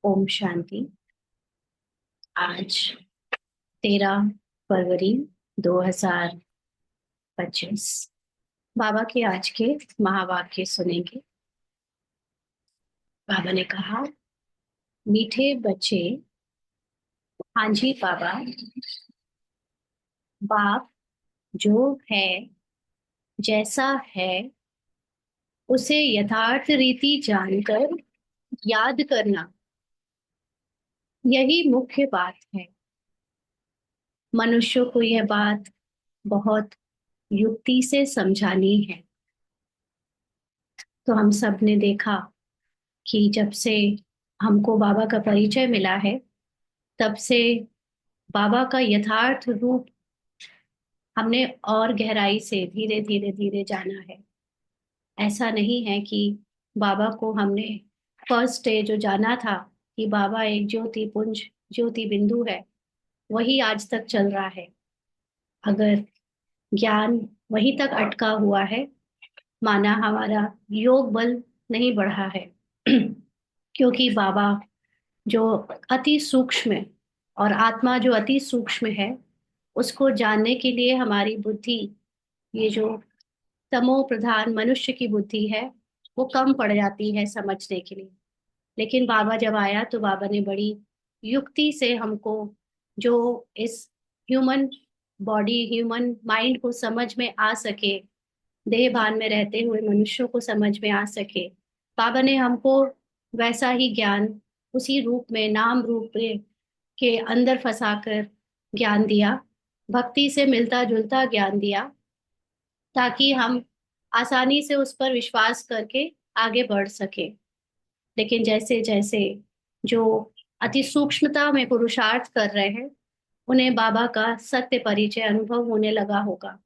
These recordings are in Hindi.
ओम शांति। आज 13 फरवरी 2025। बाबा के आज के महावाक्य सुनेंगे। बाबा ने कहा, मीठे बच्चे। हाँ जी बाबा। बाप जो है, जैसा है, उसे यथार्थ रीति जानकर याद करना, यही मुख्य बात है। मनुष्यों को यह बात बहुत युक्ति से समझानी है। तो हम सब ने देखा कि जब से हमको बाबा का परिचय मिला है, तब से बाबा का यथार्थ रूप हमने और गहराई से धीरे धीरे धीरे जाना है। ऐसा नहीं है कि बाबा को हमने फर्स्ट डे जो जाना था कि बाबा एक ज्योति पुंज ज्योति बिंदु है, वही आज तक चल रहा है। अगर ज्ञान वहीं तक अटका हुआ है, माना हमारा योग बल नहीं बढ़ा है। क्योंकि बाबा जो अति सूक्ष्म है और आत्मा जो अति सूक्ष्म है, उसको जानने के लिए हमारी बुद्धि, ये जो तमो प्रधान मनुष्य की बुद्धि है, वो कम पड़ जाती है समझने के लिए। लेकिन बाबा जब आया तो बाबा ने बड़ी युक्ति से हमको जो इस ह्यूमन बॉडी ह्यूमन माइंड को समझ में आ सके, देह भान में रहते हुए मनुष्यों को समझ में आ सके, बाबा ने हमको वैसा ही ज्ञान उसी रूप में नाम रूप में के अंदर फंसाकर ज्ञान दिया, भक्ति से मिलता जुलता ज्ञान दिया, ताकि हम आसानी से उस पर विश्वास करके आगे बढ़ सके। लेकिन जैसे जैसे जो अति सूक्ष्मता में पुरुषार्थ कर रहे हैं, उन्हें बाबा का सत्य परिचय अनुभव होने लगा होगा।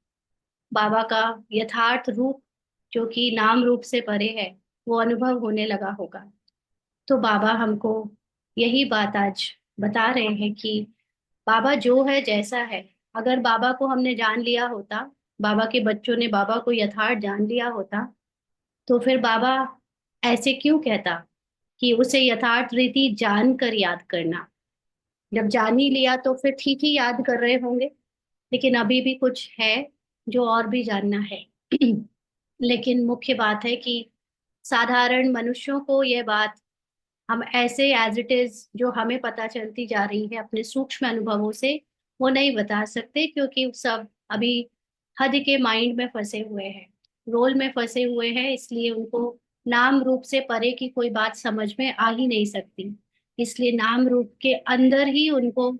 बाबा का यथार्थ रूप जो कि नाम रूप से परे है, वो अनुभव होने लगा होगा। तो बाबा हमको यही बात आज बता रहे हैं कि बाबा जो है जैसा है, अगर बाबा को हमने जान लिया होता, बाबा के बच्चों ने बाबा को यथार्थ जान लिया होता, तो फिर बाबा ऐसे क्यों कहता कि उसे यथार्थ रीति जान कर याद करना। जब जान ही लिया तो फिर ठीक ही याद कर रहे होंगे। लेकिन अभी भी कुछ है जो और भी जानना है। लेकिन मुख्य बात है कि साधारण मनुष्यों को यह बात हम ऐसे एज इट इज जो हमें पता चलती जा रही है अपने सूक्ष्म अनुभवों से, वो नहीं बता सकते, क्योंकि सब अभी हद के माइंड में फंसे हुए हैं, रोल में फंसे हुए हैं। इसलिए उनको नाम रूप से परे की कोई बात समझ में आ ही नहीं सकती। इसलिए नाम रूप के अंदर ही उनको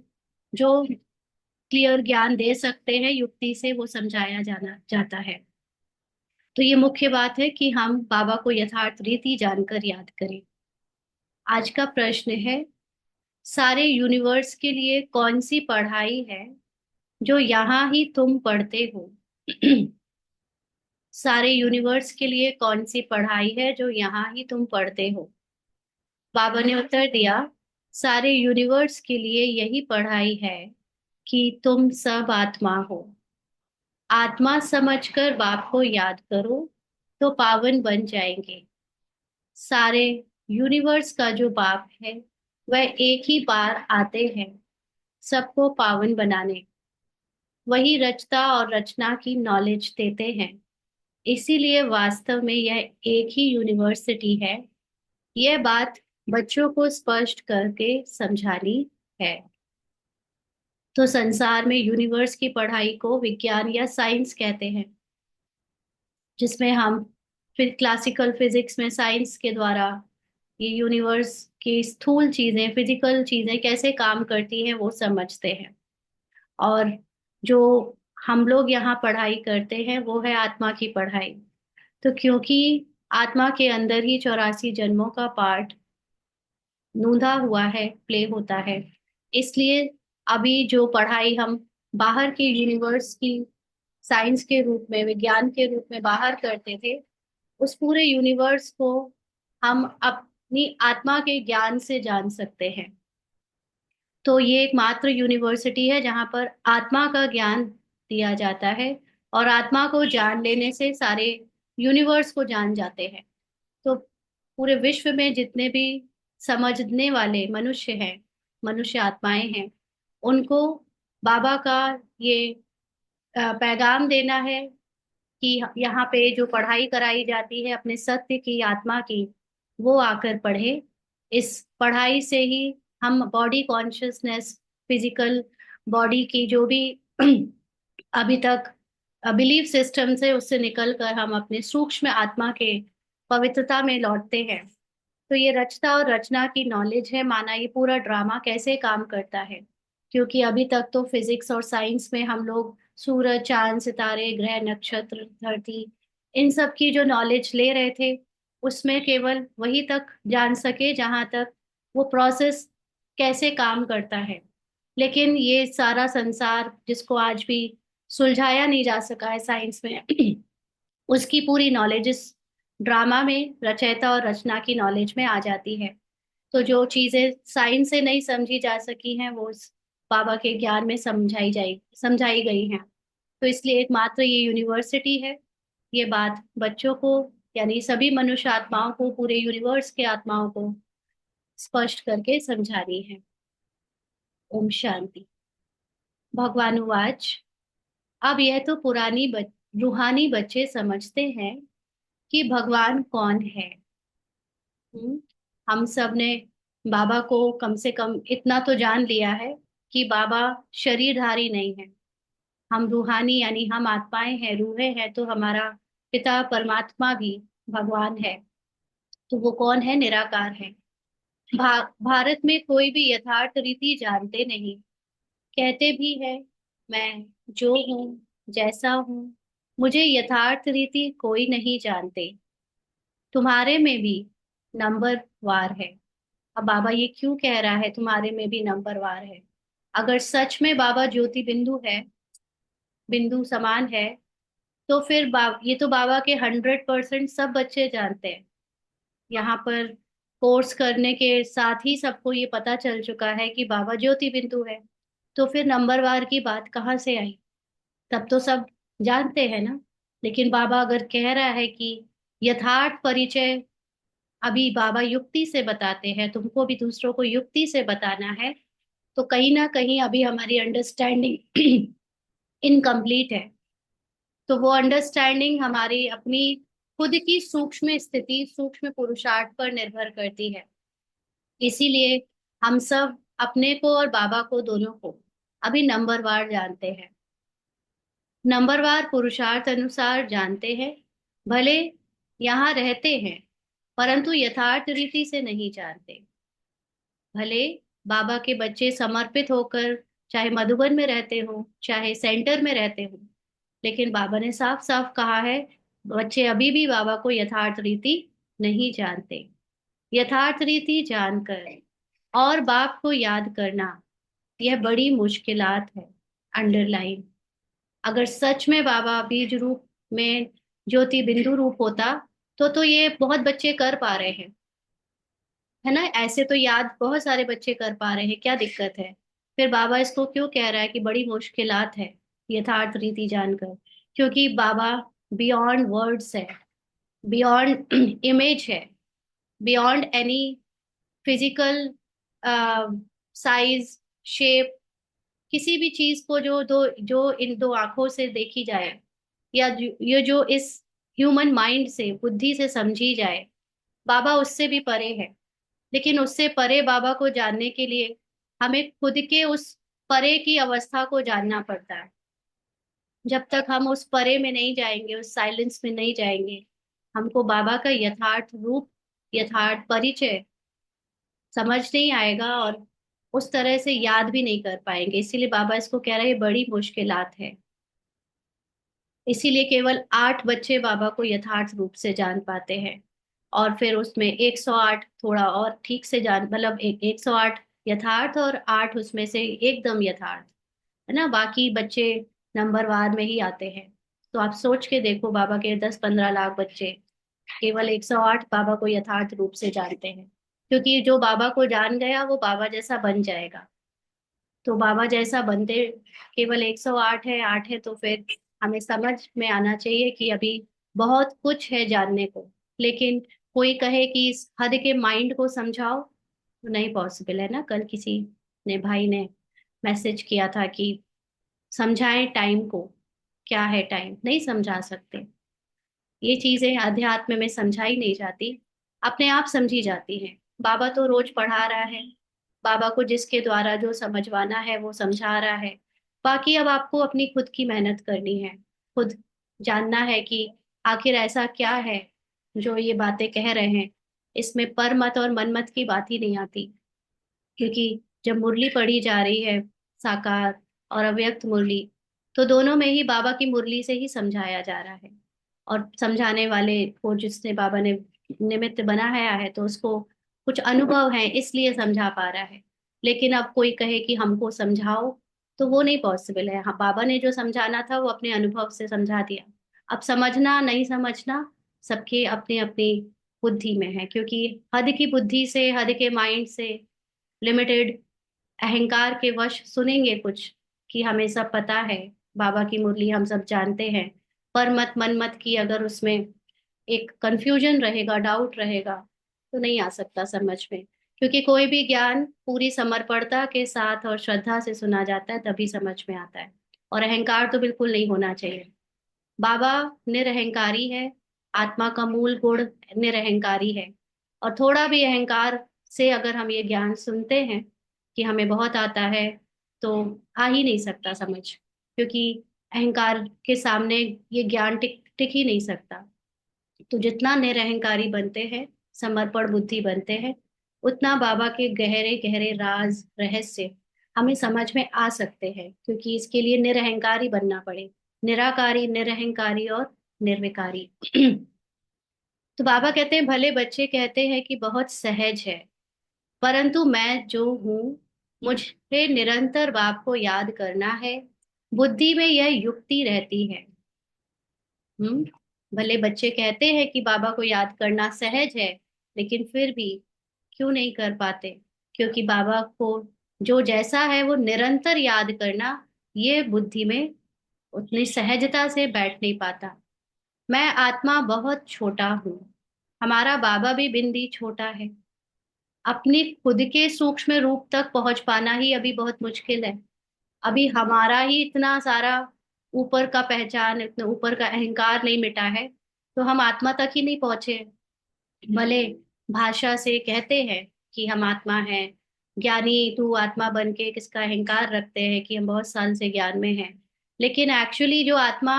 जो क्लियर ज्ञान दे सकते हैं युक्ति से, वो समझाया जाना जाता है। तो ये मुख्य बात है कि हम बाबा को यथार्थ रीति जानकर याद करें। आज का प्रश्न है, सारे यूनिवर्स के लिए कौन सी पढ़ाई है जो यहाँ ही तुम पढ़ते हो। सारे यूनिवर्स के लिए कौन सी पढ़ाई है जो यहाँ ही तुम पढ़ते हो। बाबा ने उत्तर दिया, सारे यूनिवर्स के लिए यही पढ़ाई है कि तुम सब आत्मा हो। आत्मा समझकर बाप को याद करो तो पावन बन जाएंगे। सारे यूनिवर्स का जो बाप है, वह एक ही बार आते हैं सबको पावन बनाने। वही रचता और रचना की नॉलेज देते हैं। इसीलिए वास्तव में यह एक ही यूनिवर्सिटी है। यह बात बच्चों को स्पष्ट करके समझानी है। तो संसार में यूनिवर्स की पढ़ाई को विज्ञान या साइंस कहते हैं, जिसमें हम फिर क्लासिकल फिजिक्स में साइंस के द्वारा ये यूनिवर्स की स्थूल चीजें, फिजिकल चीजें कैसे काम करती हैं वो समझते हैं। और जो हम लोग यहाँ पढ़ाई करते हैं वो है आत्मा की पढ़ाई। तो क्योंकि आत्मा के अंदर ही 84 जन्मों का पार्ट नूंधा हुआ है, प्ले होता है, इसलिए अभी जो पढ़ाई हम बाहर के यूनिवर्स की साइंस के रूप में, विज्ञान के रूप में बाहर करते थे, उस पूरे यूनिवर्स को हम अपनी आत्मा के ज्ञान से जान सकते हैं। तो ये एकमात्र यूनिवर्सिटी है जहाँ पर आत्मा का ज्ञान दिया जाता है, और आत्मा को जान लेने से सारे यूनिवर्स को जान जाते हैं। तो पूरे विश्व में जितने भी समझने वाले मनुष्य हैं, मनुष्य आत्माएं हैं, उनको बाबा का ये पैगाम देना है कि यहाँ पे जो पढ़ाई कराई जाती है अपने सत्य की, आत्मा की, वो आकर पढ़े। इस पढ़ाई से ही हम बॉडी कॉन्शियसनेस, फिजिकल बॉडी की जो भी अभी तक बिलीफ सिस्टम से, उससे निकल कर हम अपने सूक्ष्म आत्मा के पवित्रता में लौटते हैं। तो ये रचता और रचना की नॉलेज है, माना ये पूरा ड्रामा कैसे काम करता है। क्योंकि अभी तक तो फिजिक्स और साइंस में हम लोग सूरज, चांद, सितारे, ग्रह, नक्षत्र, धरती, इन सब की जो नॉलेज ले रहे थे, उसमें केवल वही तक जान सके जहां तक वो प्रोसेस कैसे काम करता है। लेकिन ये सारा संसार जिसको आज भी सुलझाया नहीं जा सका है साइंस में, उसकी पूरी नॉलेज इस ड्रामा में रचयिता और रचना की नॉलेज में आ जाती है। तो जो चीजें साइंस से नहीं समझी जा सकी हैं, वो उस बाबा के ज्ञान में समझाई गई हैं। तो इसलिए एकमात्र ये यूनिवर्सिटी है, ये बात बच्चों को, यानी सभी मनुष्य आत्माओं को, पूरे यूनिवर्स के आत्माओं को स्पष्ट करके समझा रही है। ओम शांति। भगवानुवाच। अब यह तो रूहानी बच्चे समझते हैं कि भगवान कौन है। हम्म, हम सब ने बाबा को कम से कम इतना तो जान लिया है कि बाबा शरीरधारी नहीं है। हम रूहानी, यानी हम आत्माएं हैं, रूहें हैं। तो हमारा पिता परमात्मा भी भगवान है। तो वो कौन है? निराकार है। भारत में कोई भी यथार्थ रीति जानते नहीं। कहते भी है मैं जो हूँ, जैसा हूँ, मुझे यथार्थ रीति कोई नहीं जानते। तुम्हारे में भी नंबर वार है। अब बाबा ये क्यों कह रहा है तुम्हारे में भी नंबर वार है? अगर सच में बाबा ज्योति बिंदु है, बिंदु समान है, तो फिर ये तो बाबा के 100% सब बच्चे जानते हैं। यहाँ पर कोर्स करने के साथ ही सबको ये पता चल चुका है कि बाबा ज्योति बिंदु है। तो फिर नंबरवार की बात कहाँ से आई? तब तो सब जानते हैं ना। लेकिन बाबा अगर कह रहा है कि यथार्थ परिचय अभी बाबा युक्ति से बताते हैं, तुमको भी दूसरों को युक्ति से बताना है, तो कहीं ना कहीं अभी हमारी अंडरस्टैंडिंग इनकम्प्लीट है। तो वो अंडरस्टैंडिंग हमारी अपनी खुद की सूक्ष्म स्थिति, सूक्ष्म पुरुषार्थ पर निर्भर करती है। इसीलिए हम सब अपने को और बाबा को, दोनों को अभी नंबरवार जानते हैं, नंबरवार पुरुषार्थ अनुसार जानते हैं। भले यहाँ रहते हैं, परंतु यथार्थ रीति से नहीं जानते। भले बाबा के बच्चे समर्पित होकर चाहे मधुबन में रहते हो, चाहे सेंटर में रहते हो, लेकिन बाबा ने साफ साफ कहा है, बच्चे अभी भी बाबा को यथार्थ रीति नहीं जानते। यथार्थ रीति जानकर और बाप को याद करना, यह बड़ी मुश्किलात है। अंडरलाइन। अगर सच में बाबा बीज रूप में ज्योति बिंदु रूप होता, तो ये बहुत बच्चे कर पा रहे हैं, है ना। ऐसे तो याद बहुत सारे बच्चे कर पा रहे हैं, क्या दिक्कत है? फिर बाबा इसको क्यों कह रहा है कि बड़ी मुश्किलात है यथार्थ रीति जानकर? क्योंकि बाबा बियॉन्ड वर्ड्स है, बियॉन्ड इमेज है, beyond any physical size, shape, किसी भी चीज को जो इन दो आंखों से देखी जाए, या ये जो इस ह्यूमन माइंड से, बुद्धि से समझी जाए, बाबा उससे भी परे है। लेकिन उससे परे बाबा को जानने के लिए हमें खुद के उस परे की अवस्था को जानना पड़ता है। जब तक हम उस परे में नहीं जाएंगे, उस साइलेंस में नहीं जाएंगे, हमको बाबा का यथार्थ रूप, यथार्थ परिचय समझ नहीं आएगा, और उस तरह से याद भी नहीं कर पाएंगे। इसीलिए बाबा इसको कह रहे हैं बड़ी मुश्किलात है। इसीलिए केवल 8 बच्चे बाबा को यथार्थ रूप से जान पाते हैं। और फिर उसमें 108 थोड़ा और ठीक से जान, मतलब 108 यथार्थ और 8 उसमें से एकदम यथार्थ, है ना। बाकी बच्चे नंबरवार में ही आते हैं। तो आप सोच के देखो, बाबा के 10-15 लाख बच्चे, केवल 108 बाबा को यथार्थ रूप से जानते हैं। क्योंकि जो बाबा को जान गया वो बाबा जैसा बन जाएगा। तो बाबा जैसा बनते केवल 108 है, 8 है, तो फिर हमें समझ में आना चाहिए कि अभी बहुत कुछ है जानने को। लेकिन कोई कहे कि इस हद के माइंड को समझाओ, तो नहीं पॉसिबल है ना। कल किसी ने भाई ने मैसेज किया था कि समझाएं टाइम को, क्या है टाइम, नहीं समझा सकते। ये चीजें अध्यात्म में समझाई नहीं जाती, अपने आप समझी जाती हैं। बाबा तो रोज पढ़ा रहा है, बाबा को जिसके द्वारा जो समझवाना है वो समझा रहा है। बाकी अब आपको अपनी खुद की मेहनत करनी है, खुद जानना है कि आखिर ऐसा क्या है जो ये बातें कह रहे हैं। इसमें पर मत और मन मत की बात ही नहीं आती, क्योंकि जब मुरली पढ़ी जा रही है, साकार और अव्यक्त मुरली, तो दोनों में ही बाबा की मुरली से ही समझाया जा रहा है। और समझाने वाले को जिसने बाबा ने निमित्त बनाया है तो उसको कुछ अनुभव है इसलिए समझा पा रहा है। लेकिन अब कोई कहे कि हमको समझाओ, तो वो नहीं पॉसिबल है। हाँ, बाबा ने जो समझाना था वो अपने अनुभव से समझा दिया। अब समझना नहीं समझना सबके अपनी अपनी बुद्धि में है, क्योंकि हद की बुद्धि से, हद के माइंड से, लिमिटेड अहंकार के वश सुनेंगे कुछ कि हमें सब पता है, बाबा की मुरली हम सब जानते हैं। पर मत मन मत की अगर उसमें एक कंफ्यूजन रहेगा, डाउट रहेगा, तो नहीं आ सकता समझ में। क्योंकि कोई भी ज्ञान पूरी समर्पणता के साथ और श्रद्धा से सुना जाता है तभी समझ में आता है। और अहंकार तो बिल्कुल नहीं होना चाहिए। बाबा निरहंकारी है, आत्मा का मूल गुण निरहंकारी है। और थोड़ा भी अहंकार से अगर हम ये ज्ञान सुनते हैं कि हमें बहुत आता है, तो आ ही नहीं सकता समझ, क्योंकि अहंकार के सामने ये ज्ञान टिक टिक ही नहीं सकता। तो जितना निरहंकारी बनते हैं, समर्पण बुद्धि बनते हैं, उतना बाबा के गहरे गहरे राज रहस्य हमें समझ में आ सकते हैं। क्योंकि इसके लिए निरहंकारी बनना पड़े, निराकारी, निरहंकारी और निर्विकारी। तो बाबा कहते हैं भले बच्चे कहते हैं कि बहुत सहज है, परंतु मैं जो हूँ, मुझे निरंतर बाप को याद करना है। बुद्धि में यह युक्ति रहती है। हम्म। भले बच्चे कहते हैं कि बाबा को याद करना सहज है, लेकिन फिर भी क्यों नहीं कर पाते? क्योंकि बाबा को जो जैसा है वो निरंतर याद करना, ये बुद्धि में उतनी सहजता से बैठ नहीं पाता। मैं आत्मा बहुत छोटा हूँ, हमारा बाबा भी बिंदी छोटा है। अपनी खुद के सूक्ष्म रूप तक पहुंच पाना ही अभी बहुत मुश्किल है। अभी हमारा ही इतना सारा ऊपर का पहचान, इतना ऊपर का अहंकार नहीं मिटा है, तो हम आत्मा तक ही नहीं पहुंचे। भले भाषा से कहते हैं कि हम आत्मा हैं, ज्ञानी तू आत्मा बन के किसका अहंकार रखते हैं कि हम बहुत साल से ज्ञान में हैं, लेकिन एक्चुअली जो आत्मा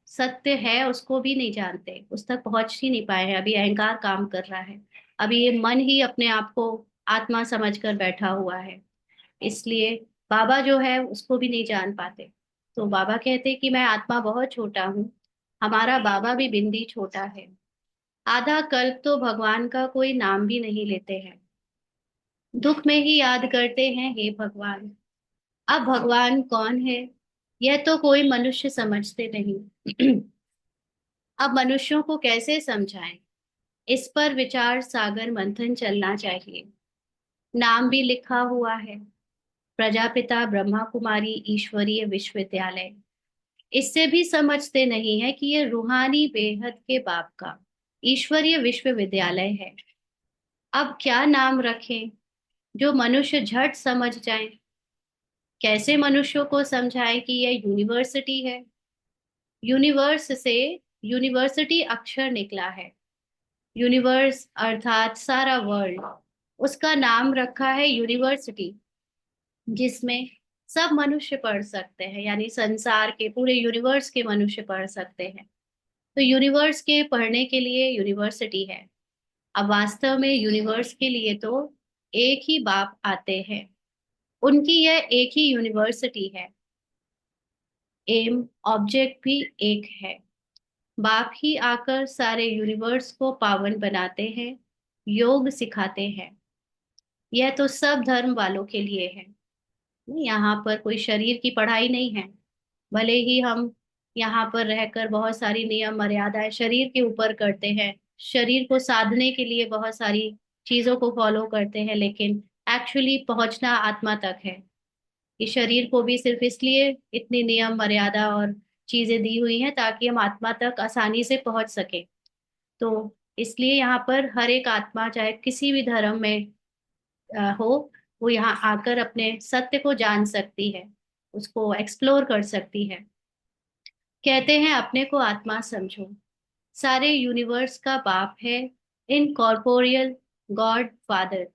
सत्य है उसको भी नहीं जानते, उस तक पहुंच ही नहीं पाए हैं। अभी अहंकार काम कर रहा है, अभी ये मन ही अपने आप को आत्मा समझकर बैठा हुआ है। इसलिए बाबा जो है उसको भी नहीं जान पाते। तो बाबा कहते कि मैं आत्मा बहुत छोटा हूँ, हमारा बाबा भी बिंदी छोटा है। आधा कल्प तो भगवान का कोई नाम भी नहीं लेते हैं, दुख में ही याद करते हैं हे भगवान। अब भगवान कौन है, यह तो कोई मनुष्य समझते नहीं। अब मनुष्यों को कैसे समझाएं, इस पर विचार सागर मंथन चलना चाहिए। नाम भी लिखा हुआ है, प्रजापिता ब्रह्मा कुमारी ईश्वरीय विश्वविद्यालय। इससे भी समझते नहीं है कि ये रूहानी बेहद के बाप का ईश्वरीय विश्वविद्यालय है। अब क्या नाम रखें जो मनुष्य झट समझ जाए? कैसे मनुष्यों को समझाएं कि यह यूनिवर्सिटी है? यूनिवर्स से यूनिवर्सिटी अक्षर निकला है। यूनिवर्स अर्थात सारा वर्ल्ड, उसका नाम रखा है यूनिवर्सिटी, जिसमें सब मनुष्य पढ़ सकते हैं, यानी संसार के पूरे यूनिवर्स के मनुष्य पढ़ सकते हैं। तो यूनिवर्स के पढ़ने के लिए यूनिवर्सिटी है। अब वास्तव में यूनिवर्स के लिए तो एक ही बाप आते हैं, उनकी यह एक ही यूनिवर्सिटी है। एम ऑब्जेक्ट भी एक है। बाप ही आकर सारे यूनिवर्स को पावन बनाते हैं, योग सिखाते हैं। यह तो सब धर्म वालों के लिए है, यहाँ पर कोई शरीर की पढ़ाई नहीं है। भले ही हम यहाँ पर रहकर बहुत सारी नियम मर्यादाएं शरीर के ऊपर करते हैं, शरीर को साधने के लिए बहुत सारी चीजों को फॉलो करते हैं, लेकिन एक्चुअली पहुंचना आत्मा तक है। कि शरीर को भी सिर्फ इसलिए इतनी नियम मर्यादा और चीजें दी हुई हैं ताकि हम आत्मा तक आसानी से पहुंच सके। तो इसलिए यहाँ पर हर एक आत्मा चाहे किसी भी धर्म में हो, वो यहाँ आकर अपने सत्य को जान सकती है, उसको एक्सप्लोर कर सकती है। कहते हैं अपने को आत्मा समझो, सारे यूनिवर्स का बाप है, इनकॉर्पोरियल गॉड फादर।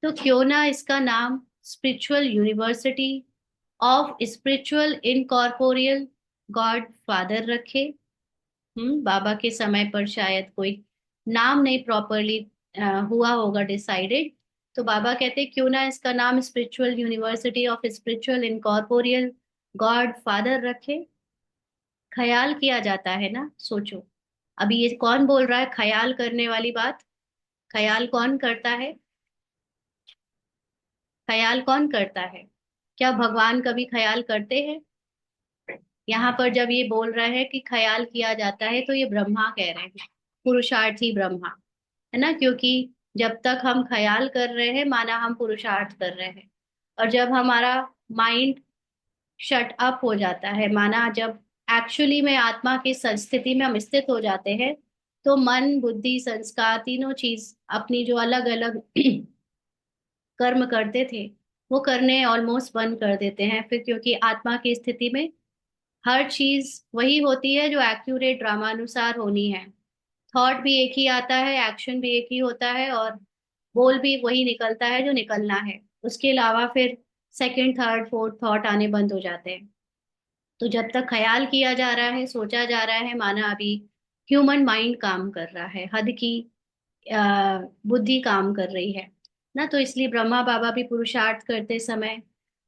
तो क्यों ना इसका नाम spiritual university of spiritual incorporeal God father रखे। बाबा के समय पर शायद कोई नाम नहीं प्रॉपरली हुआ होगा डिसाइडेड, तो बाबा कहते क्यों ना इसका नाम spiritual university of spiritual incorporeal God father रखे। ख्याल किया जाता है ना, सोचो। अभी ये कौन बोल रहा है ख्याल करने वाली बात? ख्याल कौन करता है? ख्याल कौन करता है? क्या भगवान कभी ख्याल करते हैं? यहाँ पर जब ये बोल रहा है कि ख्याल किया जाता है, तो ये ब्रह्मा कह रहे हैं, पुरुषार्थी ब्रह्मा, है ना? क्योंकि जब तक हम ख्याल कर रहे हैं माना हम पुरुषार्थ कर रहे हैं, और जब हमारा माइंड शट अप हो जाता है, माना जब एक्चुअली में आत्मा की संस्थिति में हम स्थित हो जाते हैं, तो मन बुद्धि संस्कार तीनों चीज अपनी जो अलग अलग कर्म करते थे वो करने ऑलमोस्ट बंद कर देते हैं फिर, क्योंकि आत्मा की स्थिति में हर चीज वही होती है जो एक्यूरेट ड्रामानुसार होनी है। थॉट भी एक ही आता है, एक्शन भी एक ही होता है, और बोल भी वही निकलता है जो निकलना है। उसके अलावा फिर सेकंड थर्ड फोर्थ थॉट आने बंद हो जाते हैं। तो जब तक ख्याल किया जा रहा है, सोचा जा रहा है, माना अभी ह्यूमन माइंड काम कर रहा है, हद की बुद्धि काम कर रही है ना, तो इसलिए ब्रह्मा बाबा भी पुरुषार्थ करते समय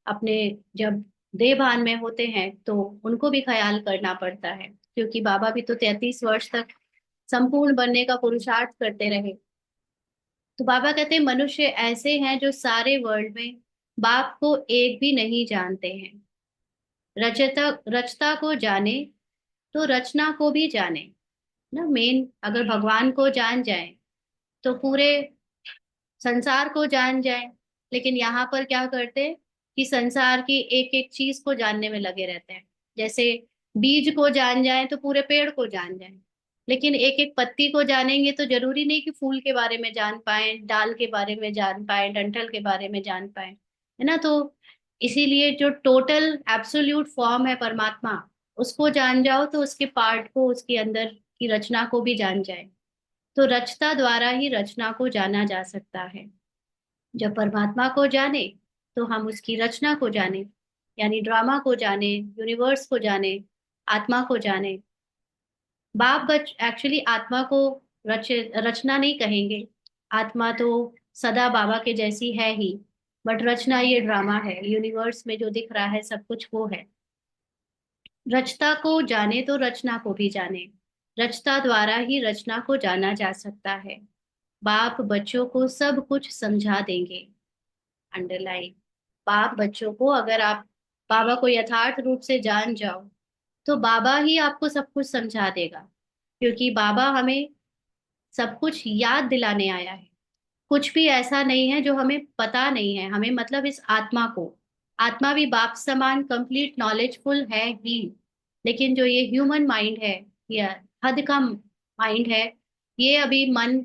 अपने जब देह भान में होते हैं तो उनको भी ख्याल करना पड़ता है, क्योंकि बाबा भी तो 33 वर्ष तक संपूर्ण बनने का पुरुषार्थ करते रहे। तो बाबा कहते हैं मनुष्य ऐसे हैं जो सारे वर्ल्ड में बाप को एक भी नहीं जानते हैं। रचता रचता को जाने तो रचना को भी जाने ना। मेन अगर भगवान को जान जाए तो पूरे संसार को जान जाए। लेकिन यहाँ पर क्या करते हैं कि संसार की एक एक चीज को जानने में लगे रहते हैं। जैसे बीज को जान जाए तो पूरे पेड़ को जान जाए, लेकिन एक एक पत्ती को जानेंगे तो जरूरी नहीं कि फूल के बारे में जान पाए, डाल के बारे में जान पाए, डंठल के बारे में जान पाए, है ना? तो इसीलिए जो टोटल एब्सोल्यूट फॉर्म है परमात्मा, उसको जान जाओ तो उसके पार्ट को, उसके अंदर की रचना को भी जान जाए। तो रचता द्वारा ही रचना को जाना जा सकता है। जब परमात्मा को जाने तो हम उसकी रचना को जाने, यानी ड्रामा को जाने, यूनिवर्स को जाने, आत्मा को जाने। बाप बच एक्चुअली आत्मा को रचना नहीं कहेंगे। आत्मा तो सदा बाबा के जैसी है ही, बट रचना ये ड्रामा है, यूनिवर्स में जो दिख रहा है सब कुछ वो है। रचता को जाने तो रचना को भी जाने। रचता द्वारा ही रचना को जाना जा सकता है। बाप बच्चों को सब कुछ समझा देंगे। अंडरलाइन, बाप बच्चों को, अगर आप बाबा को यथार्थ रूप से जान जाओ तो बाबा ही आपको सब कुछ समझा देगा, क्योंकि बाबा हमें सब कुछ याद दिलाने आया है। कुछ भी ऐसा नहीं है जो हमें पता नहीं है, हमें मतलब इस आत्मा को, आत्मा भी बाप समान कंप्लीट नॉलेजफुल है ही। लेकिन जो ये ह्यूमन माइंड है, या हद का माइंड है, ये अभी मन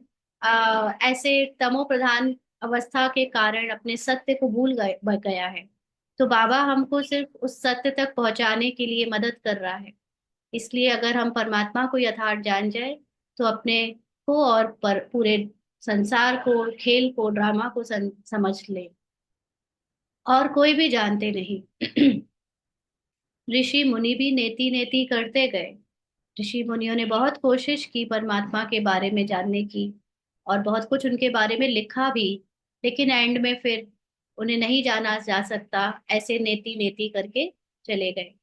ऐसे तमो प्रधान अवस्था के कारण अपने सत्य को भूल गया है। तो बाबा हमको सिर्फ उस सत्य तक पहुंचाने के लिए मदद कर रहा है। इसलिए अगर हम परमात्मा को यथार्थ जान जाए तो अपने को और पूरे संसार को, खेल को, ड्रामा को समझ ले। और कोई भी जानते नहीं। ऋषि मुनि भी नेति नेति करते गए। ऋषि मुनियों ने बहुत कोशिश की परमात्मा के बारे में जानने की, और बहुत कुछ उनके बारे में लिखा भी, लेकिन एंड में फिर उन्हें नहीं जाना जा सकता, ऐसे नेति नेति करके चले गए।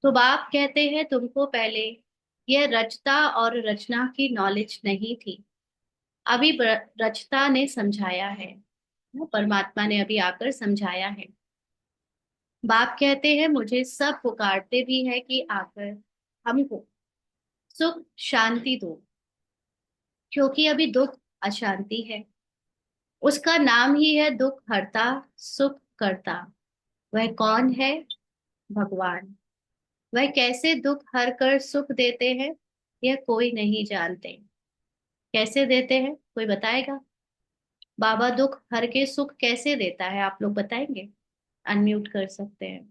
तो बाप कहते हैं तुमको पहले यह रचता और रचना की नॉलेज नहीं थी, अभी रचता ने समझाया है ना, परमात्मा ने अभी आकर समझाया है। बाप कहते हैं मुझे सब पुकारते भी है कि आकर हमको सुख शांति दो, क्योंकि अभी दुख अशांति है। उसका नाम ही है दुख हरता सुख करता। वह कौन है? भगवान। वह कैसे दुख हर कर सुख देते हैं, यह कोई नहीं जानते। कैसे देते हैं, कोई बताएगा? बाबा दुख हर के सुख कैसे देता है, आप लोग बताएंगे? अनम्यूट कर सकते हैं।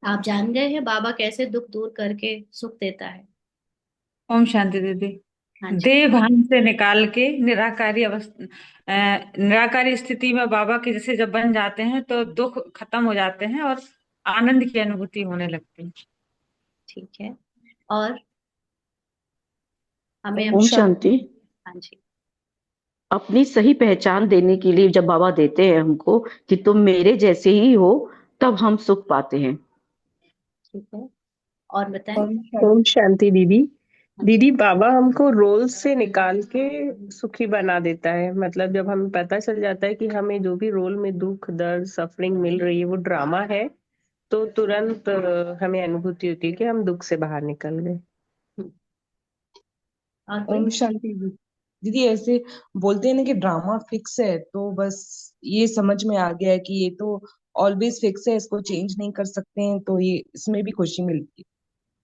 आप जान गए हैं बाबा कैसे दुख दूर करके सुख देता है? ओम शांति दीदी। हाँ जी। देह भान से निकाल के निराकारी अवस्था, निराकारी स्थिति में बाबा के जैसे जब बन जाते हैं तो दुख खत्म हो जाते हैं और आनंद की अनुभूति होने लगती है। ठीक है। और हमें ओम शांति। हाँ जी। अपनी सही पहचान देने के लिए जब बाबा देते हैं हमको कि तुम मेरे जैसे ही हो, तब हम सुख पाते हैं। ठीक है, और बताएं। ओम शांति दीदी। हाँ जी। दीदी, बाबा हमको रोल से निकाल के सुखी बना देता है। मतलब जब हमें पता चल जाता है कि हमें जो भी रोल में दुख दर्द सफरिंग मिल रही है वो ड्रामा है, तो तुरंत हमें अनुभूति होती है कि हम दुख से बाहर निकल गए। हम्म, और ओम कोई? शांति दीदी। ऐसे बोलते हैं ना कि ड्रामा फिक्स है, तो बस ये समझ में आ गया है कि ये तो ऑलवेज फिक्स है, इसको चेंज नहीं कर सकते हैं, तो ये इसमें भी खुशी मिलती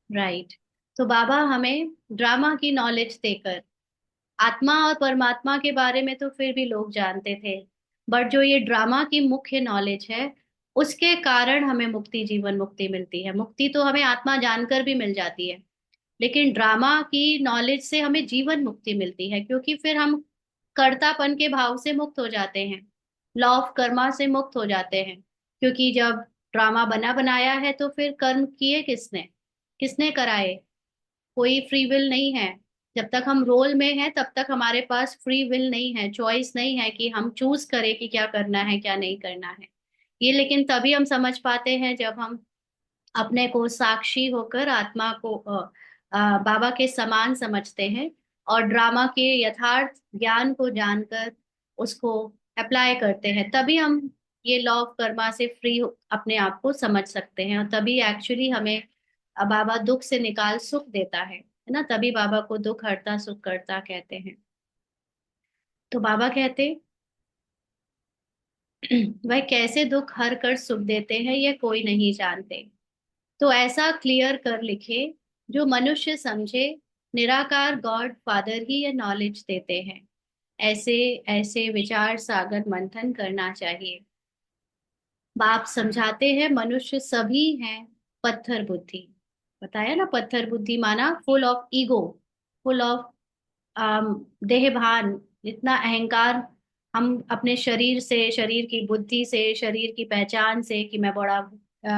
राइट। तो बाबा हमें ड्रामा की नॉलेज देकर, आत्मा और परमात्मा के बारे में तो फिर भी लोग जानते थे, बट जो ये ड्रामा की मुख्य नॉलेज है, उसके कारण हमें मुक्ति, जीवन मुक्ति मिलती है। मुक्ति तो हमें आत्मा जानकर भी मिल जाती है, लेकिन ड्रामा की नॉलेज से हमें जीवन मुक्ति मिलती है, क्योंकि फिर हम कर्तापन के भाव से मुक्त हो जाते हैं, लॉ ऑफ कर्मा से मुक्त हो जाते हैं। क्योंकि जब ड्रामा बना बनाया है तो फिर कर्म किए किसने, किसने कराए? कोई फ्री विल नहीं है। जब तक हम रोल में हैं तब तक हमारे पास फ्री विल नहीं है, चॉइस नहीं है कि हम चूज करें कि क्या करना है क्या नहीं करना है। ये लेकिन तभी हम समझ पाते हैं जब हम अपने को साक्षी होकर आत्मा को बाबा के समान समझते हैं, और ड्रामा के यथार्थ ज्ञान को जानकर उसको अप्लाई करते हैं, तभी हम ये लॉ ऑफ कर्मा से फ्री अपने आप को समझ सकते हैं। और तभी एक्चुअली हमें बाबा दुख से निकाल सुख देता है ना, तभी बाबा को दुख हरता सुख करता कहते हैं। तो बाबा कहते वह कैसे दुख हर कर सुख देते हैं ये कोई नहीं जानते, तो ऐसा क्लियर कर लिखे जो मनुष्य समझे, निराकार गॉड फादर ही ये नॉलेज देते हैं। ऐसे ऐसे विचार सागर मंथन करना चाहिए। बाप समझाते हैं मनुष्य सभी हैं पत्थर बुद्धि। बताया ना, पत्थर बुद्धि माना full of ego, full of देह भान, इतना अहंकार। हम अपने शरीर से, शरीर की बुद्धि से, शरीर की पहचान से कि मैं बड़ा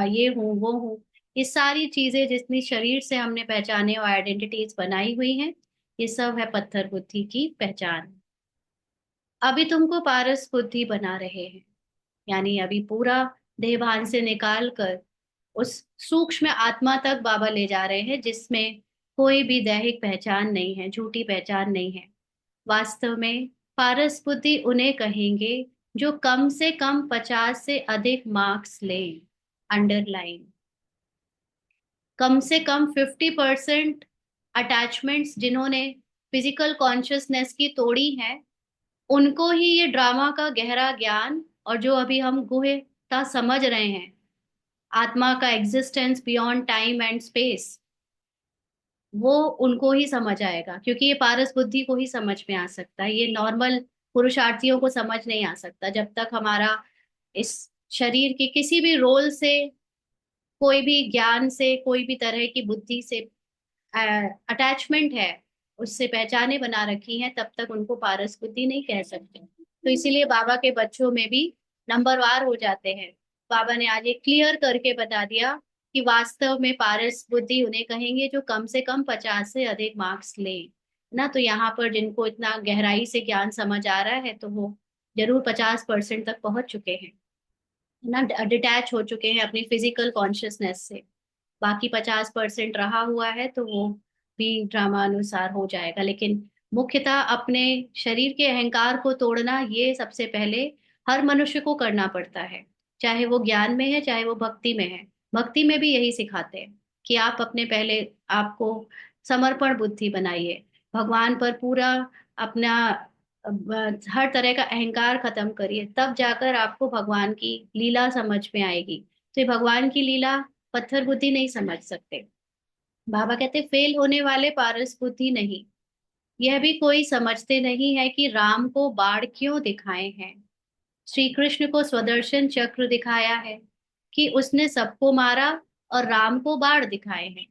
ये हूँ वो हूँ, ये सारी चीजें जितनी शरीर से हमने पहचाने और आइडेंटिटीज बनाई हुई हैं, ये सब है पत्थर बुद्धि की पहचान। अभी तुमको पारस बुद्धि बना रहे हैं, यानी अभी पूरा देह भान से निकाल कर उस सूक्ष्म आत्मा तक बाबा ले जा रहे हैं, जिसमें कोई भी दैहिक पहचान नहीं है, झूठी पहचान नहीं है। वास्तव में पारस बुद्धि उन्हें कहेंगे जो कम से कम 50 से अधिक मार्क्स लें। अंडरलाइन, कम से कम 50% अटैचमेंट्स जिन्होंने फिजिकल कॉन्शियसनेस की तोड़ी है, उनको ही ये ड्रामा का गहरा ज्ञान, और जो अभी हम गुहता समझ रहे हैं, आत्मा का existence beyond time and space, वो उनको ही समझ आएगा। क्योंकि ये पारस बुद्धि को ही समझ में आ सकता है, ये नॉर्मल पुरुषार्थियों को समझ नहीं आ सकता। जब तक हमारा इस शरीर के किसी भी रोल से, कोई भी ज्ञान से, कोई भी तरह की बुद्धि से अटैचमेंट है, उससे पहचाने बना रखी हैं, तब तक उनको पारस बुद्धि नहीं कह सकते। तो इसीलिए बाबा के बच्चों में भी नंबरवार हो जाते हैं। बाबा ने आज ये क्लियर करके बता दिया कि वास्तव में पारस बुद्धि उन्हें कहेंगे जो कम से कम 50 से अधिक मार्क्स लें ना। तो यहाँ पर जिनको इतना गहराई से ज्ञान समझ आ रहा है, तो वो जरूर 50% तक पहुंच चुके हैं ना, डिटैच हो चुके हैं अपनी फिजिकल कॉन्शियसनेस से। बाकी 50% रहा हुआ है, तो वो भी ड्रामा अनुसार हो जाएगा। लेकिन मुख्यतः अपने शरीर के अहंकार को तोड़ना, ये सबसे पहले हर मनुष्य को करना पड़ता है, चाहे वो ज्ञान में है चाहे वो भक्ति में है। भक्ति में भी यही सिखाते हैं कि आप अपने पहले आपको समर्पण बुद्धि बनाइए, भगवान पर पूरा अपना हर तरह का अहंकार खत्म करिए, तब जाकर आपको भगवान की लीला समझ में आएगी। तो ये भगवान की लीला पत्थर बुद्धि नहीं समझ सकते। बाबा कहते फेल होने वाले पारस बुद्धि नहीं, यह भी कोई समझते नहीं है कि राम को बाण क्यों दिखाए हैं। श्री कृष्ण को स्वदर्शन चक्र दिखाया है कि उसने सबको मारा, और राम को बाण दिखाए हैं।